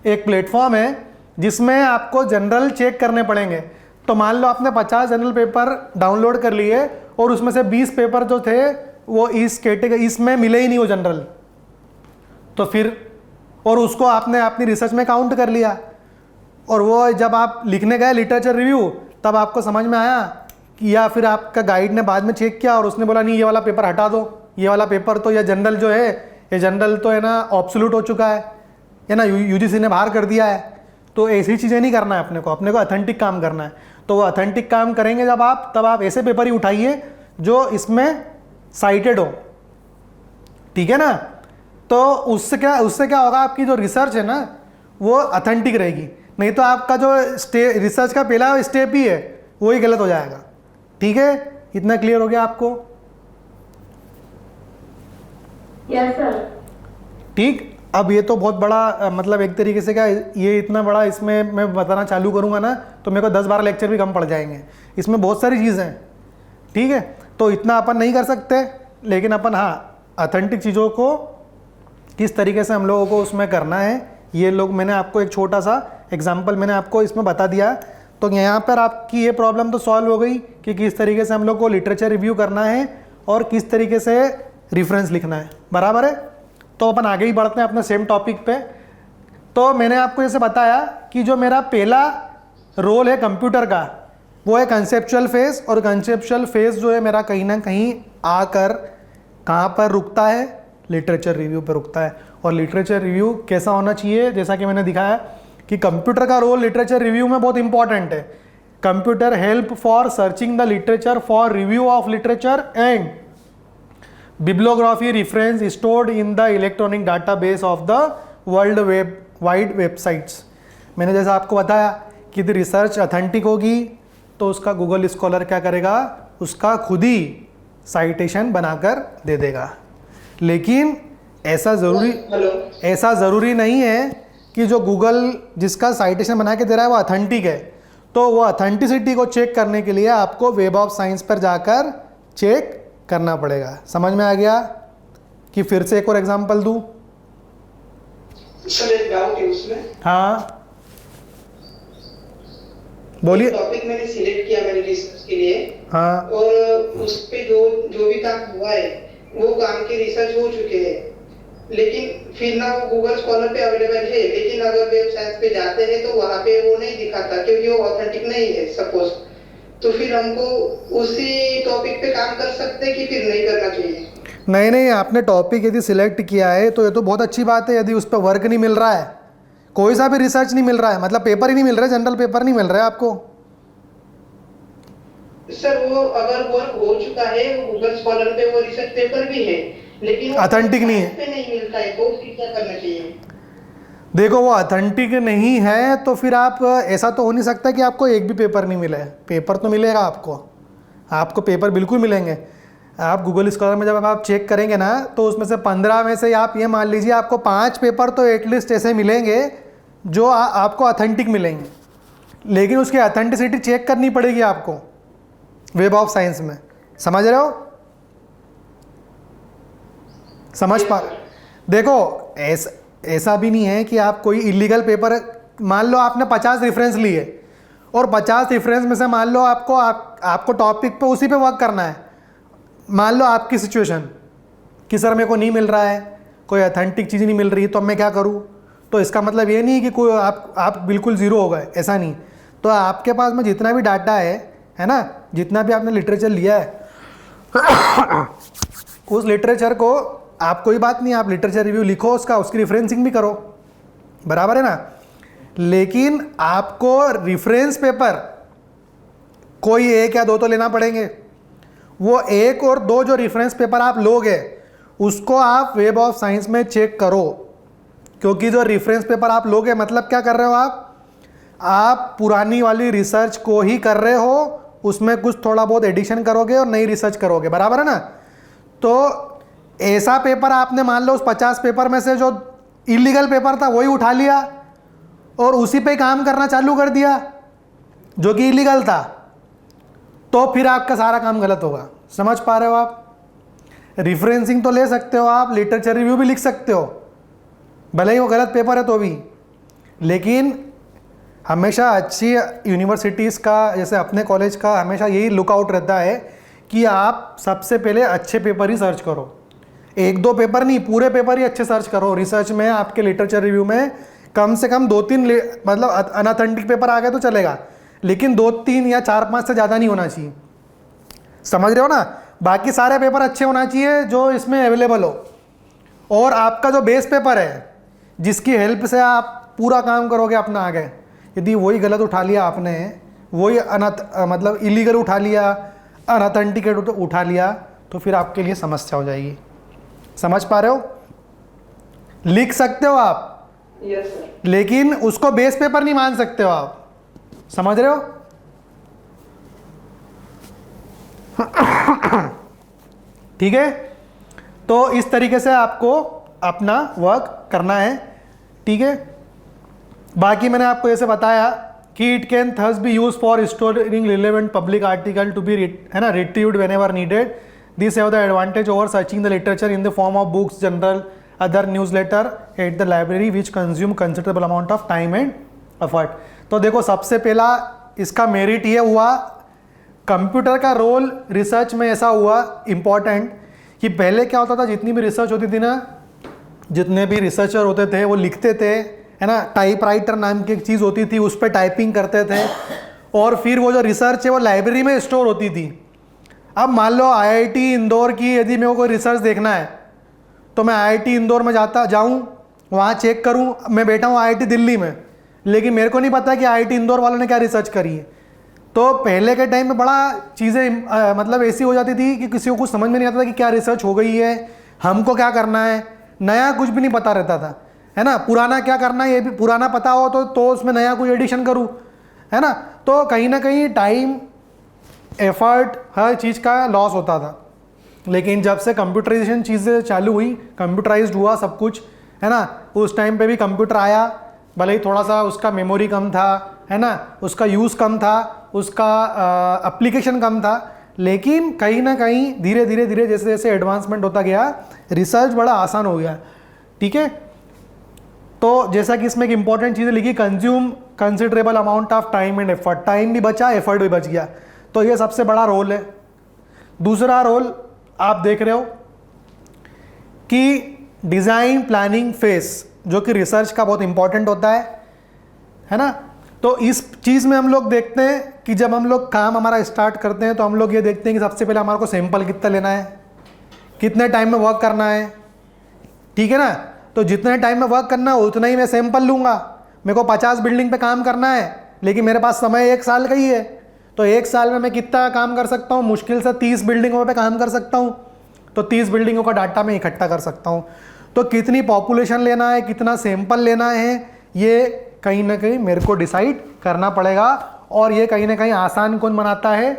एक प्लेटफॉर्म है जिसमें आपको जनरल चेक करने पड़ेंगे। तो मान लो आपने 50 जनरल पेपर डाउनलोड कर लिए और उसमें से 20 पेपर जो थे वो इस कैटेगरी इसमें मिले ही नहीं वो जनरल, तो फिर और उसको आपने अपनी रिसर्च में काउंट कर लिया। और वो जब आप लिखने गए लिटरेचर रिव्यू तब आपको समझ में आया कि, या फिर आपका गाइड ने बाद में चेक किया और उसने बोला नहीं ये वाला पेपर हटा दो, ये वाला पेपर तो, या जनरल जो है ये जनरल तो है ना ऑब्सोल्यूट हो चुका है ना, यूजीसी ने बाहर कर दिया है। तो ऐसी चीज़ें नहीं करना है अपने को ऑथेंटिक काम करना है। तो वो ऑथेंटिक काम करेंगे जब आप, तब आप ऐसे पेपर ही उठाइए जो इसमें साइटेड हो, ठीक है ना। तो उससे क्या होगा, आपकी जो रिसर्च है ना वो ऑथेंटिक रहेगी। नहीं तो आपका जो रिसर्च का पहला स्टेप ही है वही गलत हो जाएगा, ठीक है। इतना क्लियर हो गया आपको? Yes sir. ठीक। अब ये तो बहुत बड़ा मतलब एक तरीके से क्या, ये इतना बड़ा इसमें मैं बताना चालू करूँगा ना तो मेरे को 10-12 लेक्चर भी कम पड़ जाएंगे। इसमें बहुत सारी चीज़ें हैं, ठीक है। तो इतना अपन नहीं कर सकते, लेकिन अपन हाँ ऑथेंटिक चीज़ों को किस तरीके से हम लोगों को उसमें करना है, ये लोग मैंने आपको एक छोटा सा एग्जाम्पल मैंने आपको इसमें बता दिया। तो यहाँ पर आपकी ये प्रॉब्लम तो सॉल्व हो गई कि किस तरीके से हम लोग को लिटरेचर रिव्यू करना है और किस तरीके से रेफरेंस लिखना है, बराबर है। तो अपन आगे ही बढ़ते हैं अपने सेम टॉपिक पे। तो मैंने आपको जैसे बताया कि जो मेरा पहला रोल है कंप्यूटर का वो है कंसेप्चुअल फेज, और कंसेप्चुअल फेज जो है मेरा कहीं ना कहीं आकर कहाँ पर रुकता है, लिटरेचर रिव्यू पर रुकता है। और लिटरेचर रिव्यू कैसा होना चाहिए, जैसा कि मैंने दिखाया कि कंप्यूटर का रोल लिटरेचर रिव्यू में बहुत इंपॉर्टेंट है। Computer help for searching the literature for review of literature and bibliography reference stored in the electronic database of the world wide websites। मैंने जैसा आपको बताया कि यदि रिसर्च ऑथेंटिक होगी तो उसका गूगल स्कॉलर क्या करेगा, उसका खुद ही साइटेशन बनाकर दे देगा। लेकिन ऐसा ज़रूरी नहीं है कि जो गूगल जिसका साइटेशन बना के दे रहा है वो ऑथेंटिक है। तो वो ऑथेंटिसिटी को चेक करने के लिए आपको वेब ऑफ साइंस पर जाकर चेक करना पड़ेगा। समझ में आ गया? कि फिर से एक और एग्जांपल दूं? सर एक डाउट है उसमें। हाँ बोलिए। टॉपिक मैंने सिलेक्ट किया मेरे रिसर्च के लिए, हाँ, और उस पे जो भी काम हुआ है वो काम के रिसर्च हो चुके हैं, लेकिन फिर ना वो गूगल स्कॉलर पे अवेलेबल है, लेकिन अगर वेब साइंस पे जाते हैं तो वहाँ पे वो नहीं दिखाता क्योंकि वो ऑथेंटिक नहीं है सपोज। तो फिर हमको उसी टॉपिक पे काम कर सकते हैं कि फिर नहीं करना चाहिए? नहीं, आपने टॉपिक यदि सिलेक्ट किया है तो ये तो बहुत अच्छी बात है। यदि उस पर वर्क नहीं मिल रहा है, कोई सा भी रिसर्च नहीं मिल रहा है, मतलब पेपर ही नहीं मिल रहा है, जनरल पेपर नहीं मिल रहा है आपको। सर वो अगर वर्क हो चुका है, वो गूगल स्कॉलर पे वो रिसर्च पेपर भी है, लेकिन वो Authentic नहीं है। पे नहीं मिलता है, तो उसकी क्या करना चाहिए? देखो वो ऑथेंटिक नहीं है तो फिर आप, ऐसा तो हो नहीं सकता कि आपको एक भी पेपर नहीं मिले। पेपर तो मिलेगा आपको पेपर बिल्कुल मिलेंगे। आप गूगल स्कॉलर में जब आप चेक करेंगे ना, तो उसमें से 15 में से आप ये मान लीजिए आपको 5 पेपर तो एटलीस्ट ऐसे मिलेंगे जो आपको ऑथेंटिक मिलेंगे, लेकिन उसकी ऑथेंटिसिटी चेक करनी पड़ेगी आपको वेब ऑफ साइंस में। समझ रहे हो? समझ पा? देखो ऐसा भी नहीं है कि आप कोई इलीगल पेपर, मान लो आपने 50 रेफरेंस लिए और 50 रेफरेंस में से मान लो आपको टॉपिक पे उसी पे वर्क करना है। मान लो आपकी सिचुएशन कि सर मेरे को नहीं मिल रहा है, कोई ऑथेंटिक चीज़ नहीं मिल रही, तो अब मैं क्या करूँ? तो इसका मतलब ये नहीं कि कोई आप बिल्कुल ज़ीरो हो गए, ऐसा नहीं। तो आपके पास में जितना भी डाटा है ना, जितना भी आपने लिटरेचर लिया है उस लिटरेचर को आप, कोई बात नहीं, आप लिटरेचर रिव्यू लिखो उसकी रेफरेंसिंग भी करो, बराबर है ना। लेकिन आपको रेफरेंस पेपर कोई 1 या 2 तो लेना पड़ेंगे। वो 1 और 2 जो रेफरेंस पेपर आप लोगे उसको आप वेब ऑफ साइंस में चेक करो, क्योंकि जो रेफरेंस पेपर आप लोगे मतलब क्या कर रहे हो आप पुरानी वाली रिसर्च को ही कर रहे हो, उसमें कुछ थोड़ा बहुत एडिशन करोगे और नई रिसर्च करोगे, बराबर है ना। तो ऐसा पेपर आपने मान लो उस 50 पेपर में से जो इलीगल पेपर था वही उठा लिया और उसी पे काम करना चालू कर दिया जो कि इलीगल था, तो फिर आपका सारा काम गलत होगा। समझ पा रहे हो आप? रिफरेंसिंग तो ले सकते हो आप, लिटरेचर रिव्यू भी लिख सकते हो, भले ही वो गलत पेपर है तो भी, लेकिन हमेशा अच्छी यूनिवर्सिटीज़ का, जैसे अपने कॉलेज का, हमेशा यही लुकआउट रहता है कि आप सबसे पहले अच्छे पेपर ही सर्च करो। 1-2 पेपर नहीं, पूरे पेपर ही अच्छे सर्च करो। रिसर्च में, आपके लिटरेचर रिव्यू में कम से कम 2-3 मतलब अनऑथेंटिक पेपर आ गए तो चलेगा, लेकिन 2-3 या 4-5 से ज़्यादा नहीं होना चाहिए। समझ रहे हो ना? बाकी सारे पेपर अच्छे होना चाहिए जो इसमें अवेलेबल हो, और आपका जो बेस पेपर है जिसकी हेल्प से आप पूरा काम करोगे अपना आगे, यदि वही गलत उठा लिया आपने, वही मतलब इलीगल उठा लिया, अनऑथेंटिकेट उठा लिया, तो फिर आपके लिए समस्या हो जाएगी। समझ पा रहे हो? लिख सकते हो आप, यस सर। लेकिन उसको बेस पेपर नहीं मान सकते हो आप। समझ रहे हो? ठीक है, तो इस तरीके से आपको अपना वर्क करना है। ठीक है, बाकी मैंने आपको ऐसे बताया कि it can thus be use for storing relevant public article to be retrieved whenever needed. These have the advantage over searching the literature in the form of books, journal, other newsletter at the library which consume considerable amount of time and effort. तो देखो सबसे पहला इसका merit ये हुआ, computer का role research में ऐसा हुआ इम्पॉर्टेंट कि पहले क्या होता था, जितनी भी रिसर्च होती थी ना, जितने भी रिसर्चर होते थे वो लिखते थे, है ना, टाइपराइटर नाम की एक चीज़ होती थी, उस पर टाइपिंग करते थे, और फिर वो जो रिसर्च है वो लाइब्रेरी में स्टोर होती थी। अब मान लो IIT इंदौर की यदि मेरे को कोई रिसर्च देखना है तो मैं IIT इंदौर में जाऊँ, वहाँ चेक करूँ। मैं बैठा हूँ IIT दिल्ली में, लेकिन मेरे को नहीं पता कि IIT इंदौर वालों ने क्या रिसर्च करी है। तो पहले के टाइम में बड़ा चीज़ें मतलब ऐसी हो जाती थी कि किसी को कुछ समझ में नहीं आता था कि क्या रिसर्च हो गई है, हमको क्या करना है, नया कुछ भी नहीं पता रहता था, है ना। पुराना क्या करना है ये भी पुराना पता हो तो उसमें नया कोई एडिशन करूँ, है ना। तो कहीं ना कहीं टाइम, एफर्ट, हर चीज़ का लॉस होता था। लेकिन जब से कंप्यूटराइजेशन चीज़ें चालू हुई, कंप्यूटराइज्ड हुआ सब कुछ, है ना, उस टाइम पे भी कंप्यूटर आया, भले ही थोड़ा सा उसका मेमोरी कम था, है ना, उसका यूज़ कम था, उसका एप्लीकेशन कम था, लेकिन कहीं ना कहीं धीरे धीरे जैसे जैसे एडवांसमेंट होता गया, रिसर्च बड़ा आसान हो गया। ठीक है, तो जैसा कि इसमें एक इंपॉर्टेंट चीज़ लिखी, consume considerable amount of time and effort, time भी बचा, एफर्ट भी बच गया, तो ये सबसे बड़ा रोल है। दूसरा रोल आप देख रहे हो कि डिज़ाइन प्लानिंग फेस, जो कि रिसर्च का बहुत इंपॉर्टेंट होता है ना। तो इस चीज़ में हम लोग देखते हैं कि जब हम लोग काम हमारा स्टार्ट करते हैं तो हम लोग ये देखते हैं कि सबसे पहले हमारे को सैंपल कितना लेना है, कितने टाइम में वर्क करना है, ठीक है ना। तो जितने टाइम में वर्क करना है उतना ही मैं सैंपल लूँगा। मेरे को 50 बिल्डिंग पे काम करना है, लेकिन मेरे पास समय 1 साल का ही है, तो 1 साल में मैं कितना काम कर सकता हूँ, मुश्किल से 30 बिल्डिंगों पे काम कर सकता हूँ। तो 30 बिल्डिंगों का डाटा मैं इकट्ठा कर सकता हूँ। तो कितनी पॉपुलेशन लेना है, कितना सैंपल लेना है, ये कहीं ना कहीं मेरे को डिसाइड करना पड़ेगा, और ये कहीं ना कहीं आसान कौन बनाता है?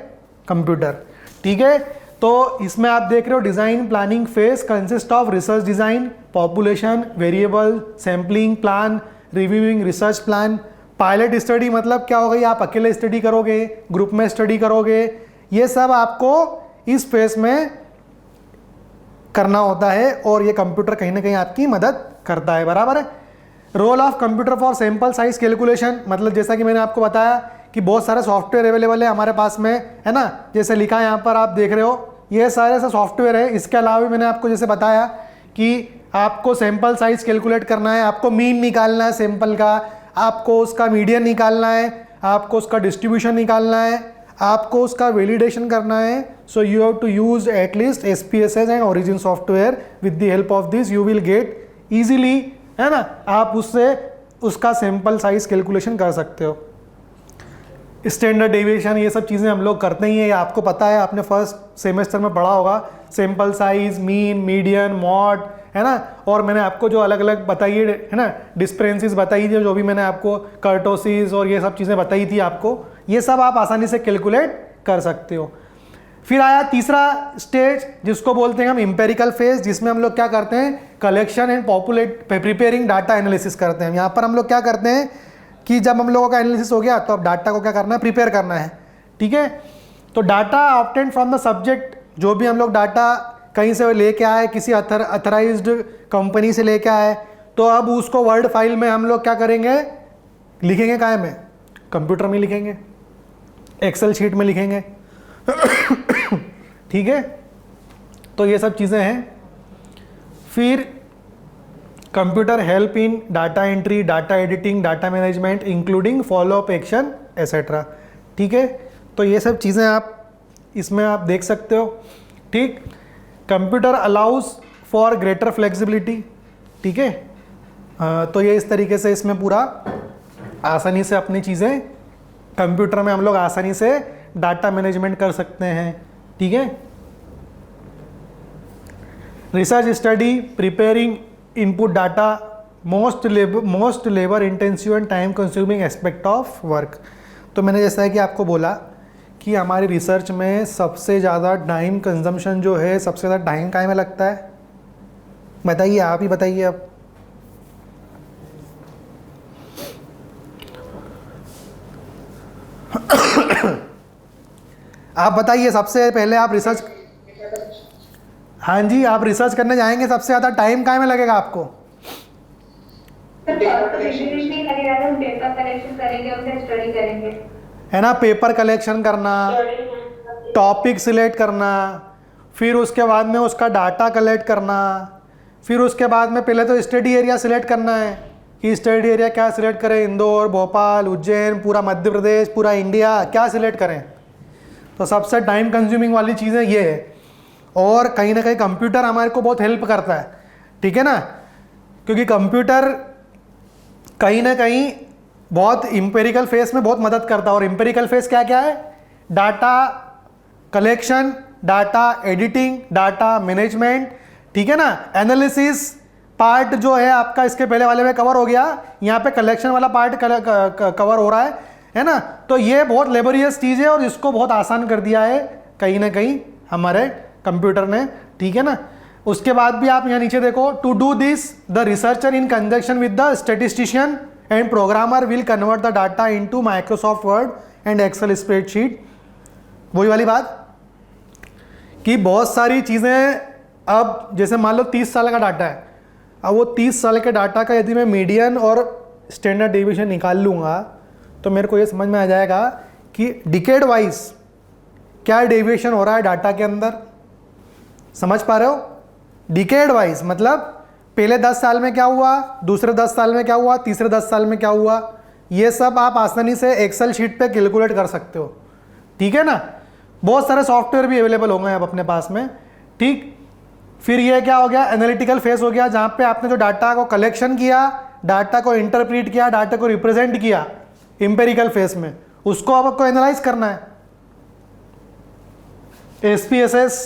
कंप्यूटर। ठीक है, तो इसमें आप देख रहे हो design planning phase consist of research design, population, variable, sampling plan, reviewing research plan. Pilot study मतलब क्या हो गई? आप अकेले स्टडी करोगे, ग्रुप में स्टडी करोगे, ये सब आपको इस फेज में करना होता है, और ये कंप्यूटर कहीं ना कहीं आपकी मदद करता है। बराबर है। Role of computer for sample size calculation, मतलब जैसा कि मैंने आपको बताया कि बहुत सारे सॉफ्टवेयर अवेलेबल है हमारे पास में, है ना। जैसे लिखा है यहाँ पर, आप देख रहे हो, ये सारे से सॉफ्टवेयर है। इसके अलावा भी मैंने आपको जैसे बताया कि आपको सैंपल साइज कैलकुलेट करना है, आपको मीन निकालना है सैंपल का, आपको उसका मीडियन निकालना है, आपको उसका डिस्ट्रीब्यूशन निकालना है, आपको उसका वैलिडेशन करना है। So you have to use at least SPSS and Origin software. With the help of this you will get easily, है ना, आप उससे उसका सैंपल साइज कैलकुलेशन कर सकते हो। स्टैंडर्ड डेविएशन, ये सब चीज़ें हम लोग करते ही हैं, ये आपको पता है, आपने फर्स्ट सेमेस्टर में पढ़ा होगा। Sample size, mean, median, mod, है ना। और मैंने आपको जो अलग अलग बताई है ना, डिस्पेंसीज बताई थी, जो भी मैंने आपको कर्टोसीज और ये सब चीज़ें बताई थी आपको, ये सब आप आसानी से कैलकुलेट कर सकते हो। फिर आया तीसरा स्टेज जिसको बोलते हैं हम एम्पेरिकल फेज, जिसमें हम लोग क्या करते हैं? Collection and preparing data analysis करते हैं। यहाँ पर हम लोग क्या करते हैं कि जब हम लोगों का एनालिसिस हो गया तो अब डाटा को क्या करना है? प्रिपेयर करना है। ठीक है, तो data obtained from the subject, जो भी हम लोग डाटा कहीं से लेके आए, किसी अथराइज्ड कंपनी से लेके आए, तो अब उसको वर्ड फाइल में हम लोग क्या करेंगे? लिखेंगे। काय में? कंप्यूटर में लिखेंगे, एक्सेल शीट में लिखेंगे। ठीक है, तो ये सब चीज़ें हैं। फिर computer help in data entry, data editing, data management including follow up action etcetera. ठीक है, तो ये सब चीज़ें आप इसमें आप देख सकते हो। ठीक, computer allows for greater flexibility. ठीक है, तो ये इस तरीके से इसमें पूरा आसानी से अपनी चीज़ें कंप्यूटर में हम लोग आसानी से डाटा मैनेजमेंट कर सकते हैं। ठीक है, research study, preparing input data, most labour intensive and time consuming aspect of work. तो मैंने जैसा है कि आपको बोला कि हमारी रिसर्च में सबसे ज़्यादा टाइम कंजम्पशन जो है, सबसे ज़्यादा टाइम काहे में लगता है? बताइए, आप ही बताइए अब। आप बताइए सबसे पहले, आप रिसर्च, हाँ जी, आप रिसर्च करने जाएंगे, सबसे ज़्यादा टाइम काहे में लगेगा आपको? पेपर कलेक्शन करेंगे, उनसे स्टडी करेंगे, है ना। पेपर कलेक्शन करना, टॉपिक सिलेक्ट करना, फिर उसके बाद में उसका डाटा कलेक्ट करना, फिर उसके बाद में पहले तो स्टडी एरिया सिलेक्ट करना है कि स्टडी एरिया क्या सिलेक्ट करें, इंदौर, भोपाल, उज्जैन, पूरा मध्य प्रदेश, पूरा इंडिया, क्या सिलेक्ट करें। तो सबसे टाइम कंज्यूमिंग वाली चीज़ें ये है। और कहीं ना कहीं कंप्यूटर हमारे को बहुत हेल्प करता है। ठीक है ना, क्योंकि कंप्यूटर कहीं ना कहीं बहुत एम्पिरिकल फेस में बहुत मदद करता है। और एम्पिरिकल फेस क्या क्या है? Data collection, data editing, data management. ठीक है ना, एनालिसिस पार्ट जो है आपका इसके पहले वाले में कवर हो गया, यहाँ पे कलेक्शन वाला पार्ट कवर हो रहा है ना। तो ये बहुत लेबोरियस चीज़ है और इसको बहुत आसान कर दिया है कहीं ना कहीं हमारे कंप्यूटर ने। ठीक है ना, उसके बाद भी आप यहाँ नीचे देखो, to do this the researcher in conjunction with the statistician and programmer will convert the data into Microsoft Word and Excel spreadsheet. वही वाली बात कि बहुत सारी चीज़ें, अब जैसे मान लो 30 साल का डाटा है, अब वो 30 साल के डाटा का यदि मैं मीडियन और स्टैंडर्ड डेविएशन निकाल लूँगा तो मेरे को ये समझ में आ जाएगा कि डिकेड वाइज क्या डेविएशन हो रहा है डाटा के अंदर। समझ पा रहे हो? डिकेड वाइज मतलब पहले 10 साल में क्या हुआ, दूसरे 10 साल में क्या हुआ, तीसरे 10 साल में क्या हुआ, ये सब आप आसानी से एक्सेल शीट पे कैलकुलेट कर सकते हो। ठीक है ना, बहुत सारे सॉफ्टवेयर भी अवेलेबल होंगे अब अपने पास में। ठीक, फिर ये क्या हो गया, एनालिटिकल फेस हो गया, जहाँ पे आपने जो डाटा को कलेक्शन किया, डाटा को इंटरप्रीट किया, डाटा को रिप्रेजेंट किया एम्पिरिकल फेस में, उसको अब आपको एनालाइज करना है। SPSS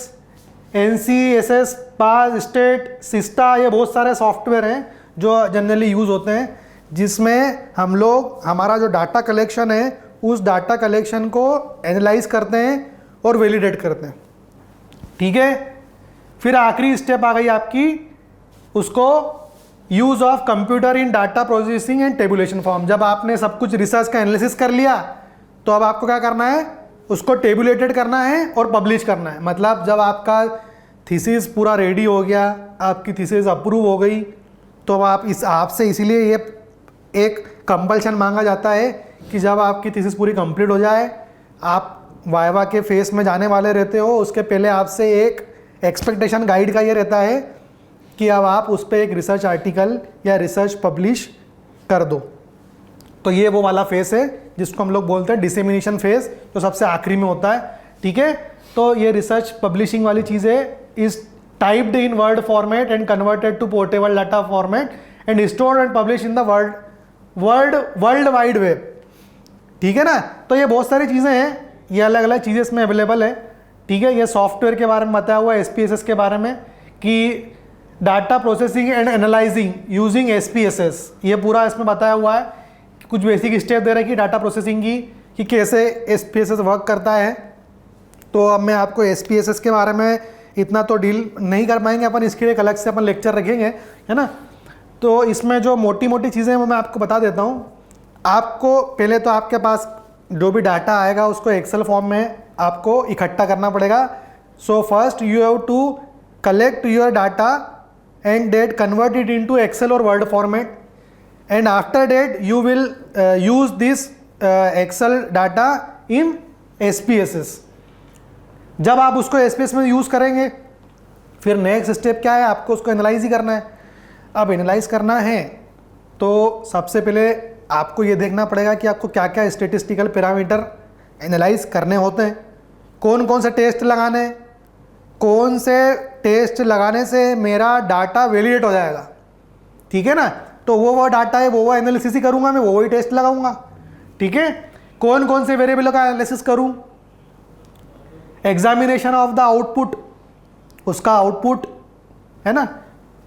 NCSS, पास, स्टेट, सिस्टा, ये बहुत सारे सॉफ्टवेयर हैं जो जनरली यूज़ होते हैं, जिसमें हम लोग हमारा जो डाटा कलेक्शन है उस डाटा कलेक्शन को एनालाइज करते हैं और वैलिडेट करते हैं। ठीक है, फिर आखिरी स्टेप आ गई आपकी, उसको use of computer in data processing and tabulation form. जब आपने सब कुछ रिसर्च का एनालिसिस कर लिया तो अब आपको क्या करना है, उसको टेबुलेटेड करना है और पब्लिश करना है। मतलब जब आपका थीसिस पूरा रेडी हो गया, आपकी थीसिस अप्रूव हो गई, तो अब आपसे इसीलिए ये एक कंपल्शन मांगा जाता है कि जब आपकी थीसिस पूरी कंप्लीट हो जाए, आप वाइवा के फेस में जाने वाले रहते हो, उसके पहले आपसे एक एक्सपेक्टेशन गाइड का ये रहता है कि अब आप उस पर एक रिसर्च आर्टिकल या रिसर्च पब्लिश कर दो। तो ये वो वाला फेस है जिसको हम लोग बोलते हैं डिसेमिनेशन फेस, जो सबसे आखिरी में होता है। ठीक है, तो ये रिसर्च पब्लिशिंग वाली चीज़ें is typed in Word format and converted to portable data format and stored and publish in the world wide web. ठीक है ना, तो ये बहुत सारी चीज़ें हैं, ये अलग अलग चीज़ें इसमें अवेलेबल है। ठीक है, ये सॉफ्टवेयर के बारे में बताया हुआ है, SPSS के बारे में, कि data processing and analysing using SPSS, ये पूरा इसमें बताया हुआ है। कुछ बेसिक स्टेप दे रहे हैं कि डाटा प्रोसेसिंग की, कि कैसे SPSS वर्क करता है। तो अब मैं आपको SPSS के बारे में इतना तो डील नहीं कर पाएंगे अपन, इसके लिए एक अलग से अपन लेक्चर रखेंगे, है ना। तो इसमें जो मोटी मोटी चीज़ें हैं वो मैं आपको बता देता हूँ। आपको पहले तो आपके पास जो भी डाटा आएगा उसको एक्सेल फॉर्म में आपको इकट्ठा करना पड़ेगा। So first you have to collect your data and that convert it into Excel और Word format, and after that you will use this Excel data in SPSS। जब आप उसको SPSS में यूज़ करेंगे, फिर नेक्स्ट स्टेप क्या है, आपको उसको एनालाइज ही करना है। अब एनालाइज करना है तो सबसे पहले आपको ये देखना पड़ेगा कि आपको क्या क्या स्टेटिस्टिकल पैरामीटर एनालाइज करने होते हैं, कौन कौन से टेस्ट लगाने हैं, कौन से टेस्ट लगाने से मेरा डाटा वैलिडेट हो जाएगा। ठीक है ना, तो वो डाटा है, वो एनालिसिस ही करूँगा मैं, वही टेस्ट लगाऊंगा। ठीक है, कौन कौन से वेरिएबल का एनालिसिस करूँ, एग्जामिनेशन ऑफ द आउटपुट, उसका आउटपुट है ना,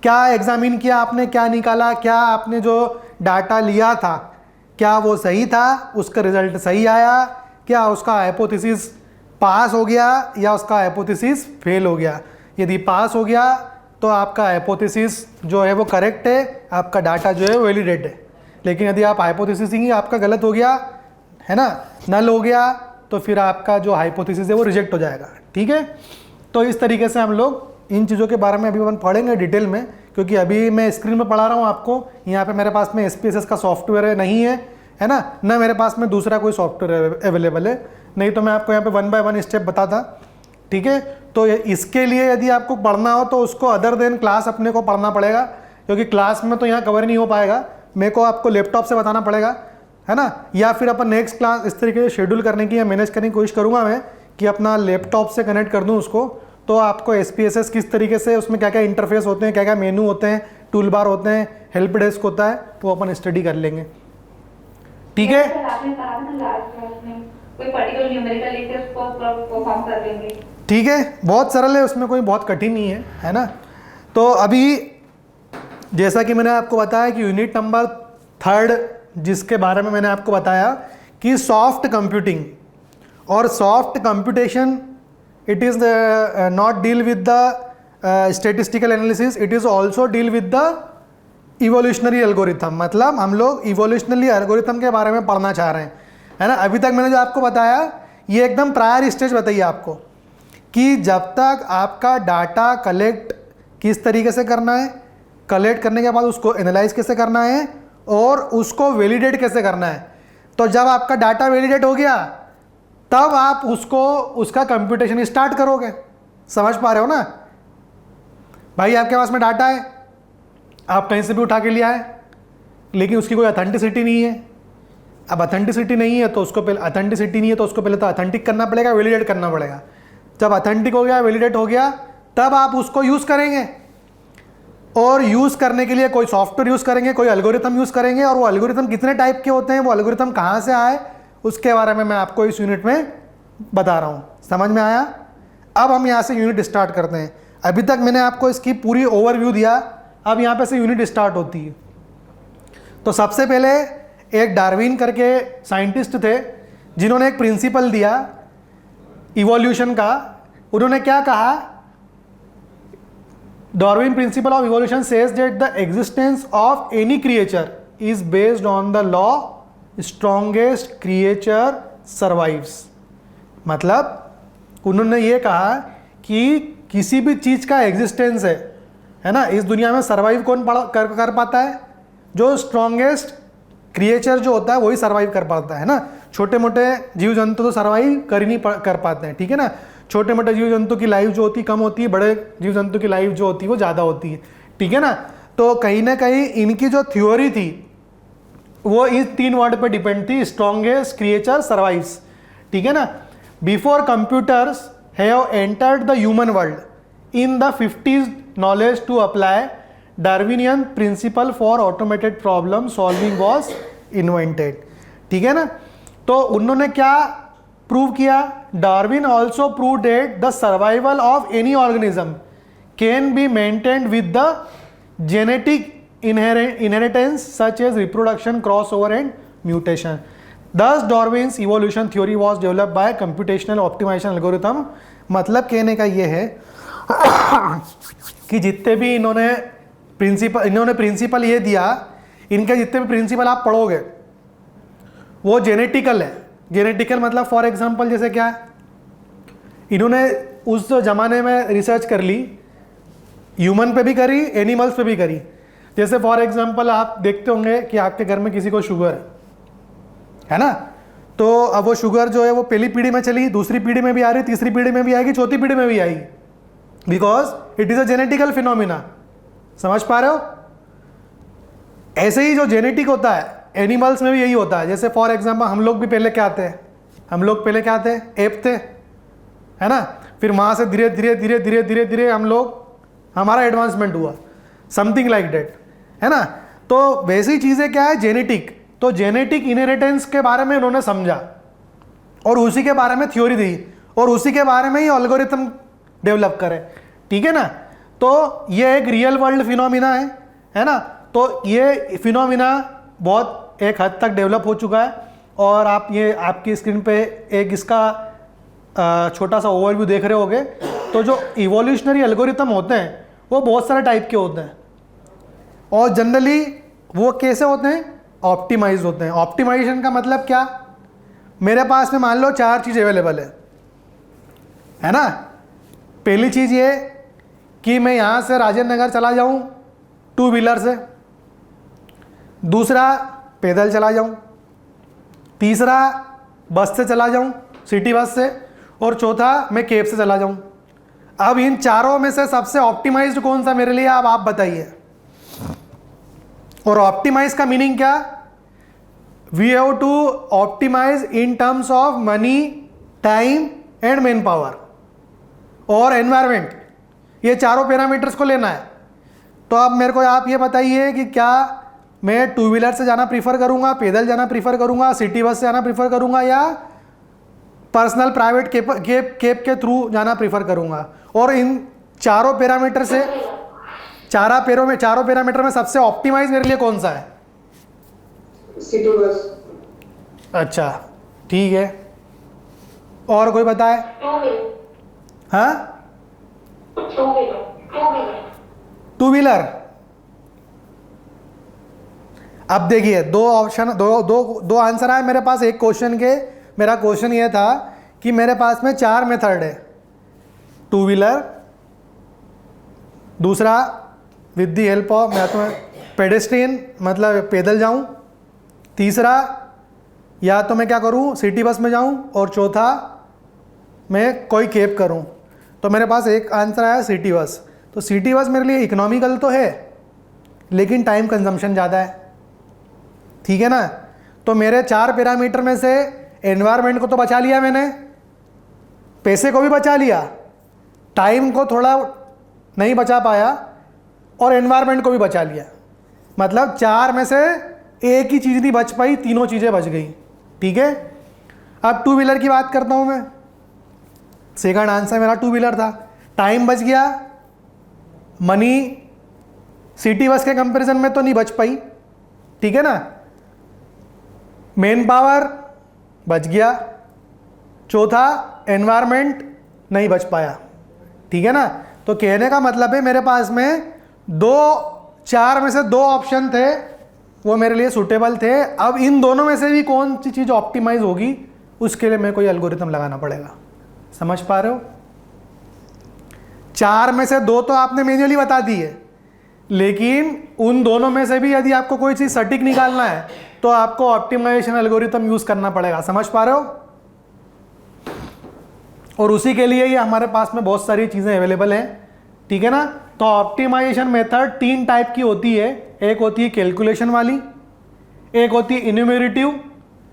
क्या एग्जामिन किया आपने, क्या निकाला, क्या आपने जो डाटा लिया था क्या वो सही था, उसका रिजल्ट सही आया, क्या उसका हाइपोथेसिस पास हो गया या उसका हाइपोथेसिस फेल हो गया। यदि पास हो गया तो आपका हाइपोथेसिस जो है वो करेक्ट है, आपका डाटा जो है वैलिडेट है। लेकिन यदि आप हाइपोथेसिस ही आपका गलत हो गया, है ना, नल हो गया, तो फिर आपका जो हाइपोथेसिस है वो रिजेक्ट हो जाएगा। ठीक है, तो इस तरीके से हम लोग इन चीज़ों के बारे में अभी अपन पढ़ेंगे डिटेल में, क्योंकि अभी मैं स्क्रीन में पढ़ा रहा हूँ आपको, यहाँ पे मेरे पास में SPSS का सॉफ्टवेयर नहीं है ना, ना मेरे पास में दूसरा कोई सॉफ्टवेयर अवेलेबल है, नहीं तो मैं आपको यहाँ पे 1 बाय 1 स्टेप बताता। ठीक है, तो इसके लिए यदि आपको पढ़ना हो तो उसको अदर देन क्लास अपने को पढ़ना पड़ेगा, क्योंकि क्लास में तो यहाँ कवर नहीं हो पाएगा, मेरे को आपको लैपटॉप से बताना पड़ेगा, है ना। या फिर अपन नेक्स्ट क्लास इस तरीके से शेड्यूल करने की या मैनेज करने की कोशिश करूँगा मैं, कि अपना लैपटॉप से कनेक्ट कर दूँ उसको, तो आपको SPSS किस तरीके से, उसमें क्या क्या इंटरफेस होते हैं, क्या क्या मेनू होते हैं, टूल बार होते हैं, हेल्प डेस्क होता है, वो अपन स्टडी कर लेंगे। ठीक है, आपने कहा था लास्ट क्लास में कोई पर्टिकुलर न्यूमेरिकल लेके उसको परफॉर्म कर लेंगे। ठीक है, बहुत सरल है, उसमें कोई बहुत कठिन नहीं है ना। तो अभी जैसा कि मैंने आपको बताया कि यूनिट नंबर 3 जिसके बारे में मैंने आपको बताया कि सॉफ्ट कंप्यूटिंग और soft computation, it is not deal with the statistical analysis, it is also deal with the evolutionary algorithm। मतलब हम लोग evolutionary algorithm के बारे में पढ़ना चाह रहे हैं, है ना। अभी तक मैंने जो आपको बताया ये एकदम प्रायर स्टेज बताइए आपको, कि जब तक आपका डाटा कलेक्ट किस तरीके से करना है, कलेक्ट करने के बाद उसको एनालाइज कैसे करना है और उसको वैलिडेट कैसे करना है। तो जब आपका डाटा वैलिडेट हो गया तब आप उसको उसका कंप्यूटेशन स्टार्ट करोगे। समझ पा रहे हो ना भाई, आपके पास में डाटा है, आप कहीं से भी उठा के लिया है, लेकिन उसकी कोई अथेंटिसिटी नहीं है। अब अथेंटिसिटी नहीं है तो उसको पहले तो अथेंटिक करना पड़ेगा, वैलिडेट करना पड़ेगा। जब अथेंटिक हो गया, वैलिडेट हो गया, तब आप उसको यूज़ करेंगे, और यूज़ करने के लिए कोई सॉफ्टवेयर यूज़ करेंगे, कोई एल्गोरिथम यूज़ करेंगे, और वो एल्गोरिथम कितने टाइप के होते हैं, वो एल्गोरिथम कहाँ से आए, उसके बारे में मैं आपको इस यूनिट में बता रहा हूँ। समझ में आया? अब हम यहाँ से यूनिट स्टार्ट करते हैं। अभी तक मैंने आपको इसकी पूरी ओवरव्यू दिया, अब यहाँ पे से यूनिट स्टार्ट होती है। तो सबसे पहले एक डार्विन करके साइंटिस्ट थे जिन्होंने एक प्रिंसिपल दिया इवोल्यूशन का। उन्होंने क्या कहा, Darwin principle of evolution says that the existence of any creature is based on the law strongest creature survives. मतलब उन्होंने ये कहा कि किसी भी चीज़ का एग्जिस्टेंस है ना, इस दुनिया में सर्वाइव कौन कर पाता है, जो स्ट्रॉन्गेस्ट क्रिएचर जो होता है वही सर्वाइव कर पाता है ना। छोटे मोटे जीव जंतु तो सर्वाइव कर ही नहीं कर पाते हैं, ठीक है ना। छोटे मोटे जीव जंतु की लाइफ जो होती है कम होती है, बड़े जीव जंतु की लाइफ जो होती है वो ज़्यादा होती है, ठीक है ना। तो कहीं ना कहीं इनकी जो थ्योरी थी वो इस 3 वर्ड पे डिपेंड थी, स्ट्रॉन्गेस्ट क्रिएचर सर्वाइव्स, ठीक है ना। Before computers have entered the human world in the 50s knowledge to apply Darwinian principle for automated problem solving was invented, ठीक है ना। तो उन्होंने क्या प्रूव किया, Darwin also prove that the survival of any organism can be maintained with the genetic inheritance such as reproduction, crossover and mutation. Thus Darwin's evolution theory was developed by computational optimization algorithm. मतलब कहने का ये है कि जितने भी इन्होंने principal ये दिया, इनके जितने भी प्रिंसिपल आप पढ़ोगे वो जेनेटिकल है। जेनेटिकल मतलब फॉर एग्जांपल जैसे क्या, इन्होंने उस ज़माने में रिसर्च कर ली, ह्यूमन पे भी करी, एनिमल्स पे भी करी। जैसे फॉर एग्जांपल आप देखते होंगे कि आपके घर में किसी को शुगर है ना, तो अब वो शुगर जो है वो पहली पीढ़ी में चली, दूसरी पीढ़ी में भी आ रही, तीसरी पीढ़ी में भी आएगी, चौथी पीढ़ी में भी आएगी, because it is a genetical phenomena. समझ पा रहे हो? ऐसे ही जो जेनेटिक होता है एनिमल्स में भी यही होता है। जैसे फॉर एग्जांपल हम लोग भी पहले क्या थे, हम लोग पहले क्या थे, एप थे, है ना। फिर वहाँ से धीरे धीरे धीरे धीरे धीरे धीरे हम लोग, हमारा एडवांसमेंट हुआ, समथिंग लाइक दैट, है ना। तो वैसी चीज़ें क्या है, जेनेटिक। तो जेनेटिक इनहेरिटेंस के बारे में उन्होंने समझा और उसी के बारे में थ्योरी दी और उसी के बारे में ही एल्गोरिथम डेवलप करे, ठीक है ना। तो ये एक रियल वर्ल्ड फिनोमिना है ना। तो ये फिनोमिना बहुत एक हद तक डेवलप हो चुका है और आप ये आपकी स्क्रीन पे एक इसका छोटा सा ओवरव्यू देख रहे होगे। तो जो इवोल्यूशनरी एल्गोरिथम होते हैं वो बहुत सारे टाइप के होते हैं और जनरली वो कैसे होते हैं, ऑप्टिमाइज होते हैं। ऑप्टिमाइजेशन का मतलब क्या, मेरे पास में मान लो 4 चीज़ अवेलेबल है ना। पहली चीज़ ये कि मैं यहाँ से राजेंद्र नगर चला जाऊँ 2 व्हीलर से, दूसरा पैदल चला जाऊँ, तीसरा बस से चला जाऊँ, सिटी बस से, और चौथा मैं कैब से चला जाऊँ। अब इन चारों में से सबसे ऑप्टिमाइज्ड कौन सा मेरे लिए, अब आप बताइए। और ऑप्टिमाइज का मीनिंग क्या, we have to optimise in terms of money, time and man power और एनवायरमेंट। ये चारों पैरामीटर्स को लेना है। तो अब मेरे को आप ये बताइए कि क्या मैं 2 व्हीलर से जाना प्रीफर करूंगा, पैदल जाना प्रीफर करूंगा, सिटी बस से जाना प्रीफर करूंगा, या पर्सनल प्राइवेट कैब के थ्रू जाना प्रीफर करूंगा। और इन चारों पैरामीटर से चारों पैरामीटर में सबसे ऑप्टिमाइज मेरे लिए कौन सा है, सिटी बस। अच्छा ठीक है, और कोई बताए? हाँ, 2 व्हीलर। अब देखिए 2 ऑप्शन, दो आंसर आए मेरे पास एक क्वेश्चन के। मेरा क्वेश्चन ये था कि मेरे पास में 4 मेथड है, 2 व्हीलर, दूसरा विद दी हेल्प ऑफ मैं तो पेडेस्ट्रियन मतलब पैदल जाऊं, तीसरा या तो मैं क्या करूं सिटी बस में जाऊं, और चौथा मैं कोई कैब करूं। तो मेरे पास एक आंसर आया सिटी बस। तो सिटी बस मेरे लिए इकोनॉमिकल तो है लेकिन टाइम कंजम्पशन ज़्यादा है, ठीक है ना। तो मेरे 4 पैरामीटर में से एनवायरनमेंट को तो बचा लिया मैंने, पैसे को भी बचा लिया, टाइम को थोड़ा नहीं बचा पाया और एनवायरनमेंट को भी बचा लिया। मतलब 4 में से एक ही चीज़ नहीं बच पाई, तीनों चीज़ें बच गई, ठीक है। अब 2 व्हीलर की बात करता हूँ मैं। सेकंड आंसर मेरा 2 व्हीलर था। टाइम बच गया, मनी सिटी बस के कंपैरिजन में तो नहीं बच पाई, ठीक है ना। मेन पावर बच गया, चौथा एनवायरनमेंट नहीं बच पाया, ठीक है ना। तो कहने का मतलब है मेरे पास में 4 में से 2 ऑप्शन थे, वो मेरे लिए सूटेबल थे। अब इन दोनों में से भी कौन सी चीज़ ऑप्टिमाइज होगी उसके लिए मेरे को एल्गोरिथम लगाना पड़ेगा। समझ पा रहे हो? 4 में से 2 तो आपने मैन्युअली बता दी है, लेकिन उन दोनों में से भी यदि आपको कोई चीज़ सटीक निकालना है तो आपको ऑप्टिमाइजेशन एल्गोरिथम यूज़ करना पड़ेगा। समझ पा रहे हो? और उसी के लिए ही हमारे पास में बहुत सारी चीज़ें अवेलेबल हैं, ठीक है ना। तो ऑप्टिमाइजेशन मेथड 3 टाइप की होती है। एक होती है कैलकुलेशन वाली, एक होती है इन्यूमरेटिव,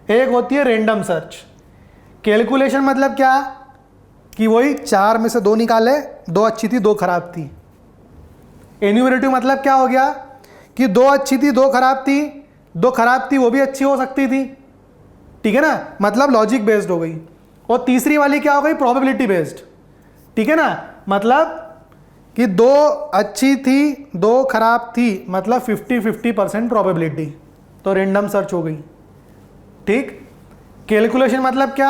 एक होती है रैंडम सर्च। कैलकुलेशन मतलब क्या कि वही 4 में से 2 निकाले, 2 अच्छी थी 2 खराब थी। इन्यूमरेटिव मतलब क्या हो गया कि 2 अच्छी थी 2 खराब थी, 2 खराब थी वो भी अच्छी हो सकती थी, ठीक है ना, मतलब लॉजिक बेस्ड हो गई। और तीसरी वाली क्या हो गई, प्रोबेबिलिटी बेस्ड, ठीक है ना, मतलब कि 2 अच्छी थी 2 खराब थी, मतलब 50-50% प्रोबेबिलिटी, तो रैंडम सर्च हो गई, ठीक। कैलकुलेशन मतलब क्या,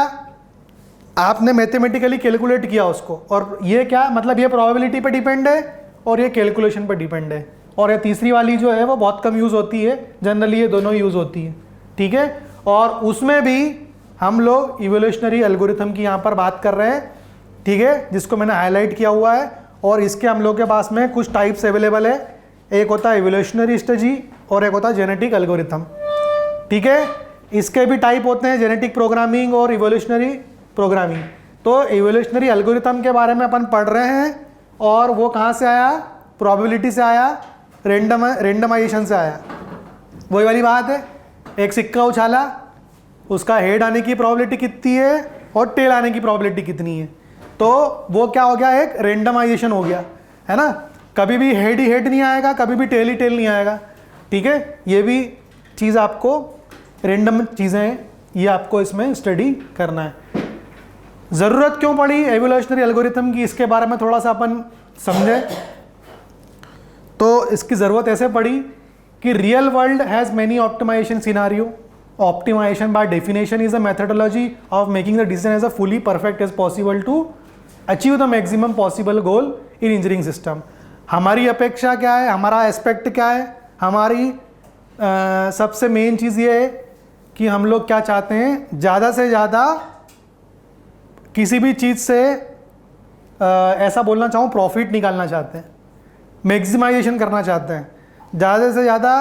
आपने मैथमेटिकली कैलकुलेट किया उसको, और ये क्या मतलब ये प्रोबेबिलिटी पे डिपेंड है और ये कैलकुलेशन पे डिपेंड है। और ये तीसरी वाली जो है वो बहुत कम यूज़ होती है, जनरली ये दोनों यूज़ होती है, ठीक है। और उसमें भी हम लोग इवोल्यूशनरी एल्गोरिथम की यहाँ पर बात कर रहे हैं, ठीक है, जिसको मैंने हाईलाइट किया हुआ है। और इसके हम लोग के पास में कुछ टाइप्स अवेलेबल है, एक होता है इवोल्यूशनरी स्ट्रेटजी और एक होता है जेनेटिक एल्गोरिथम, ठीक है। इसके भी टाइप होते हैं, जेनेटिक प्रोग्रामिंग और इवोल्यूशनरी प्रोग्रामिंग। तो इवोल्यूशनरी एल्गोरिथम के बारे में अपन पढ़ रहे हैं, और वो कहाँ से आया, प्रोबेबिलिटी से आया, रेंडमाइजेशन से आया। वही वाली बात है, एक सिक्का उछाला, उसका हेड आने की प्रोबेबिलिटी कितनी है और टेल आने की प्रोबेबिलिटी कितनी है, तो वो क्या हो गया, एक रेंडमाइजेशन हो गया, है ना। कभी भी हेड ही हेड नहीं आएगा, कभी भी टेल ही टेल नहीं आएगा, ठीक है। ये भी चीज़ आपको रेंडम चीज़ें हैं, ये आपको इसमें स्टडी करना है। ज़रूरत क्यों पड़ी एवोल्यूशनरी एल्गोरिथम की, इसके बारे में थोड़ा सा अपन समझें। तो इसकी ज़रूरत ऐसे पड़ी कि real world has many optimisation scenario. Optimization by definition is a methodology of making the decision as a fully perfect as possible to achieve the maximum possible goal in engineering system। हमारी अपेक्षा क्या है, हमारा aspect क्या है, हमारी सबसे main चीज़ ये है कि हम लोग क्या चाहते हैं, ज़्यादा से ज़्यादा किसी भी चीज़ से ऐसा बोलना चाहूँ प्रॉफिट निकालना चाहते हैं, मैक्सिमाइजेशन करना चाहते हैं। ज़्यादा से ज़्यादा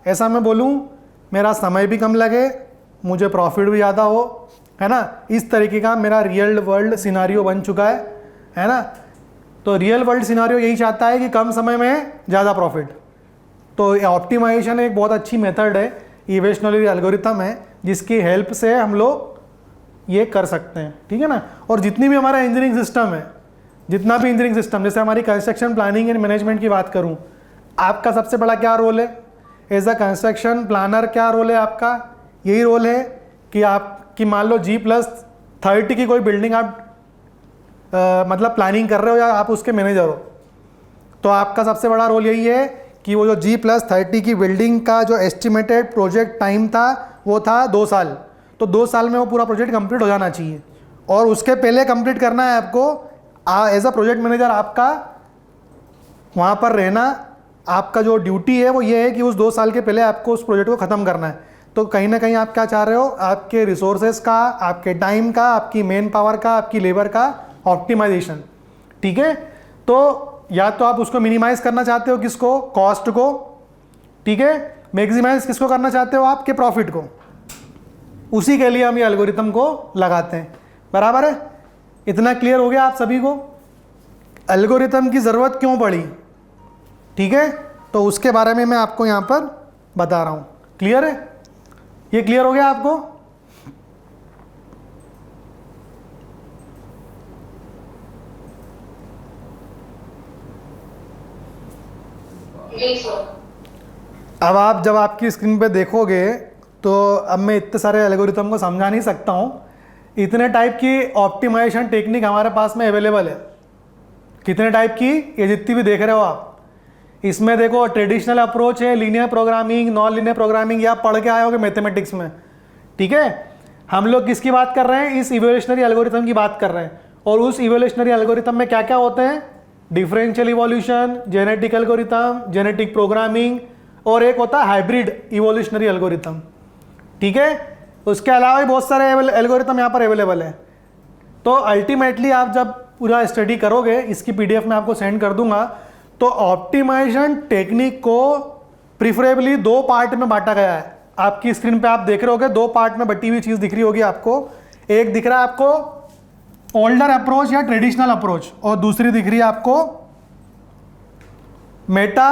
ऐसा मैं बोलूँ, मेरा समय भी कम लगे, मुझे प्रॉफिट भी ज़्यादा हो, है ना। इस तरीके का मेरा रियल वर्ल्ड सिनारियो बन चुका है ना। तो रियल वर्ल्ड सिनारियो यही चाहता है कि कम समय में ज़्यादा प्रॉफिट। तो ऑप्टिमाइजेशन एक बहुत अच्छी मेथड है, इवोल्यूशनरी एल्गोरिथम है, जिसकी हेल्प से हम लोग ये कर सकते हैं, ठीक है ना। और जितनी भी हमारा इंजीनियरिंग सिस्टम है, जितना भी इंजीनियरिंग सिस्टम, जैसे हमारी कंस्ट्रक्शन प्लानिंग एंड मैनेजमेंट की बात करूँ, आपका सबसे बड़ा क्या रोल है एज अ कंस्ट्रक्शन प्लानर, क्या रोल है आपका, यही रोल है कि आपकी मान लो G+30 की कोई बिल्डिंग आप मतलब प्लानिंग कर रहे हो या आप उसके मैनेजर हो, तो आपका सबसे बड़ा रोल यही है कि वो जो G+30 की बिल्डिंग का जो एस्टिमेटेड प्रोजेक्ट टाइम था वो था 2 साल, तो 2 साल में वो पूरा प्रोजेक्ट कंप्लीट हो जाना चाहिए। और उसके पहले कंप्लीट करना है आपको, एज अ प्रोजेक्ट मैनेजर आपका वहाँ पर रहना, आपका जो ड्यूटी है वो ये है कि उस 2 साल के पहले आपको उस प्रोजेक्ट को ख़त्म करना है। तो कहीं ना कहीं आप क्या चाह रहे हो, आपके रिसोर्सेज का, आपके टाइम का, आपकी मैन पावर का, आपकी लेबर का ऑप्टिमाइजेशन, ठीक है। तो या तो आप उसको मिनिमाइज़ करना चाहते हो, किसको, कॉस्ट को, ठीक है, मैक्सिमाइज किसको करना चाहते हो, आपके प्रॉफिट को। उसी के लिए हम ये एल्गोरिथम को लगाते हैं, बराबर है। इतना क्लियर हो गया आप सभी को, एल्गोरिथम की ज़रूरत क्यों पड़ी, ठीक है। तो उसके बारे में मैं आपको यहाँ पर बता रहा हूँ। क्लियर है, ये क्लियर हो गया आपको। अब आप जब आपकी स्क्रीन पे देखोगे तो अब मैं इतने सारे एल्गोरिथम को समझा नहीं सकता हूँ, इतने टाइप की ऑप्टिमाइजेशन टेक्निक हमारे पास में अवेलेबल है। कितने टाइप की, ये जितनी भी देख रहे हो आप, इसमें देखो ट्रेडिशनल अप्रोच है, linear programming, non linear programming, ये आप पढ़ के आए होगे मैथमेटिक्स में, ठीक है। हम लोग किसकी बात कर रहे हैं, इस इवोल्यूशनरी एल्गोरिथम की बात कर रहे हैं। और उस इवोल्यूशनरी एल्गोरिथम में क्या क्या होते हैं, differential evolution, genetic algorithm, genetic programming, और एक होता है हाइब्रिड इवोल्यूशनरी एल्गोरिथम, ठीक है। उसके अलावा भी बहुत सारे एल्गोरिथम यहाँ पर अवेलेबल है। तो अल्टीमेटली आप जब पूरा स्टडी करोगे, इसकी पीडीएफ में आपको सेंड कर दूंगा, तो ऑप्टिमाइजेशन टेक्निक को प्रिफरेबली 2 पार्ट में बांटा गया है। आपकी स्क्रीन पे आप देख रहे होगे 2 पार्ट में बटी हुई चीज़ दिख रही होगी आपको। एक दिख रहा है आपको ओल्डर अप्रोच या ट्रेडिशनल अप्रोच, और दूसरी दिख रही है आपको मेटा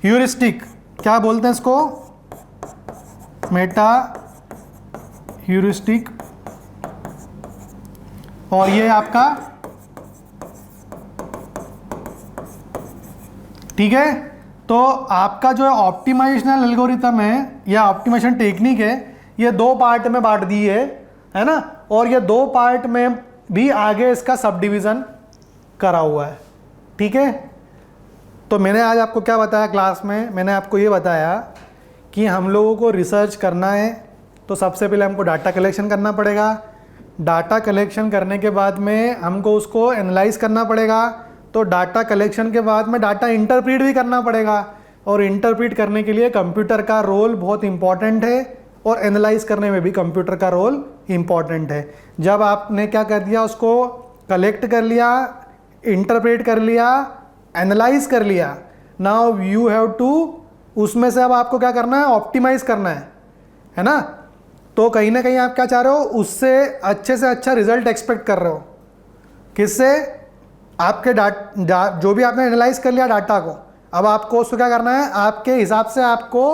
ह्यूरिस्टिक। क्या बोलते हैं इसको, मेटा ह्यूरिस्टिक। और ये आपका, ठीक है। तो आपका जो ऑप्टिमाइजेशनल एल्गोरिथम है या ऑप्टिमाइजेशन टेक्निक है, ये 2 पार्ट में बांट दी है ना। और ये 2 पार्ट में भी आगे इसका सब डिवीज़न करा हुआ है, ठीक है। तो मैंने आज आपको क्या बताया क्लास में, मैंने आपको ये बताया कि हम लोगों को रिसर्च करना है तो सबसे पहले हमको डाटा कलेक्शन करना पड़ेगा। डाटा कलेक्शन करने के बाद में हमको उसको एनालाइज करना पड़ेगा। तो डाटा कलेक्शन के बाद में डाटा इंटरप्रीट भी करना पड़ेगा, और इंटरप्रीट करने के लिए कंप्यूटर का रोल बहुत इंपॉर्टेंट है, और एनालाइज करने में भी कंप्यूटर का रोल इंपॉर्टेंट है। जब आपने क्या कर दिया, उसको कलेक्ट कर लिया, इंटरप्रेट कर लिया, एनालाइज कर लिया, नाउ यू हैव टू, उसमें से अब आपको क्या करना है, ऑप्टिमाइज करना है ना। तो कहीं ना कहीं आप क्या चाह रहे हो, उससे अच्छे से अच्छा रिजल्ट एक्सपेक्ट कर रहे हो। किससे, आपके जो भी आपने एनालाइज कर लिया डाटा को, अब आपको उसको क्या करना है, आपके हिसाब से आपको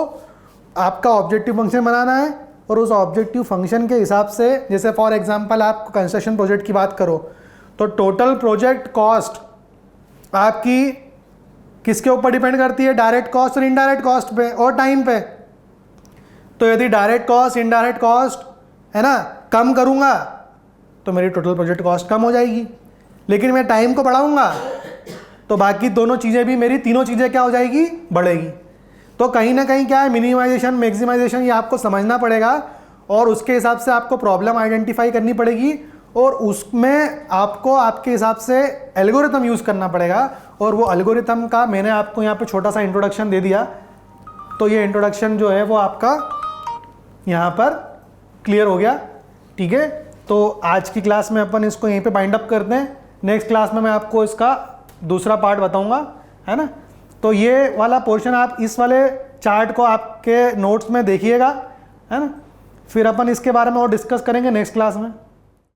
आपका ऑब्जेक्टिव फंक्शन बनाना है, और उस ऑब्जेक्टिव फंक्शन के हिसाब से, जैसे फॉर एग्जांपल आप कंस्ट्रक्शन प्रोजेक्ट की बात करो, तो टोटल प्रोजेक्ट कॉस्ट आपकी किसके ऊपर डिपेंड करती है, डायरेक्ट कॉस्ट और इनडायरेक्ट कॉस्ट पे और टाइम पे। तो यदि डायरेक्ट कॉस्ट इनडायरेक्ट कॉस्ट है ना कम करूँगा तो मेरी टोटल प्रोजेक्ट कॉस्ट कम हो जाएगी, लेकिन मैं टाइम को बढ़ाऊँगा तो बाकी दोनों चीज़ें भी, मेरी तीनों चीज़ें क्या हो जाएगी, बढ़ेगी। तो कहीं ना कहीं क्या है, मिनिमाइजेशन मैक्सिमाइजेशन ये आपको समझना पड़ेगा, और उसके हिसाब से आपको प्रॉब्लम आइडेंटिफाई करनी पड़ेगी, और उसमें आपको आपके हिसाब से एल्गोरिथम यूज़ करना पड़ेगा। और वो एल्गोरिथम का मैंने आपको यहाँ पे छोटा सा इंट्रोडक्शन दे दिया, तो ये इंट्रोडक्शन जो है वो आपका यहाँ पर क्लियर हो गया, ठीक है। तो आज की क्लास में अपन इसको यहीं पे बाइंड अप करते हैं। नेक्स्ट क्लास में मैं आपको इसका दूसरा पार्ट बताऊँगा, है ना। तो ये वाला पोर्शन आप इस वाले चार्ट को आपके नोट्स में देखिएगा, है ना। फिर अपन इसके बारे में और डिस्कस करेंगे नेक्स्ट क्लास में।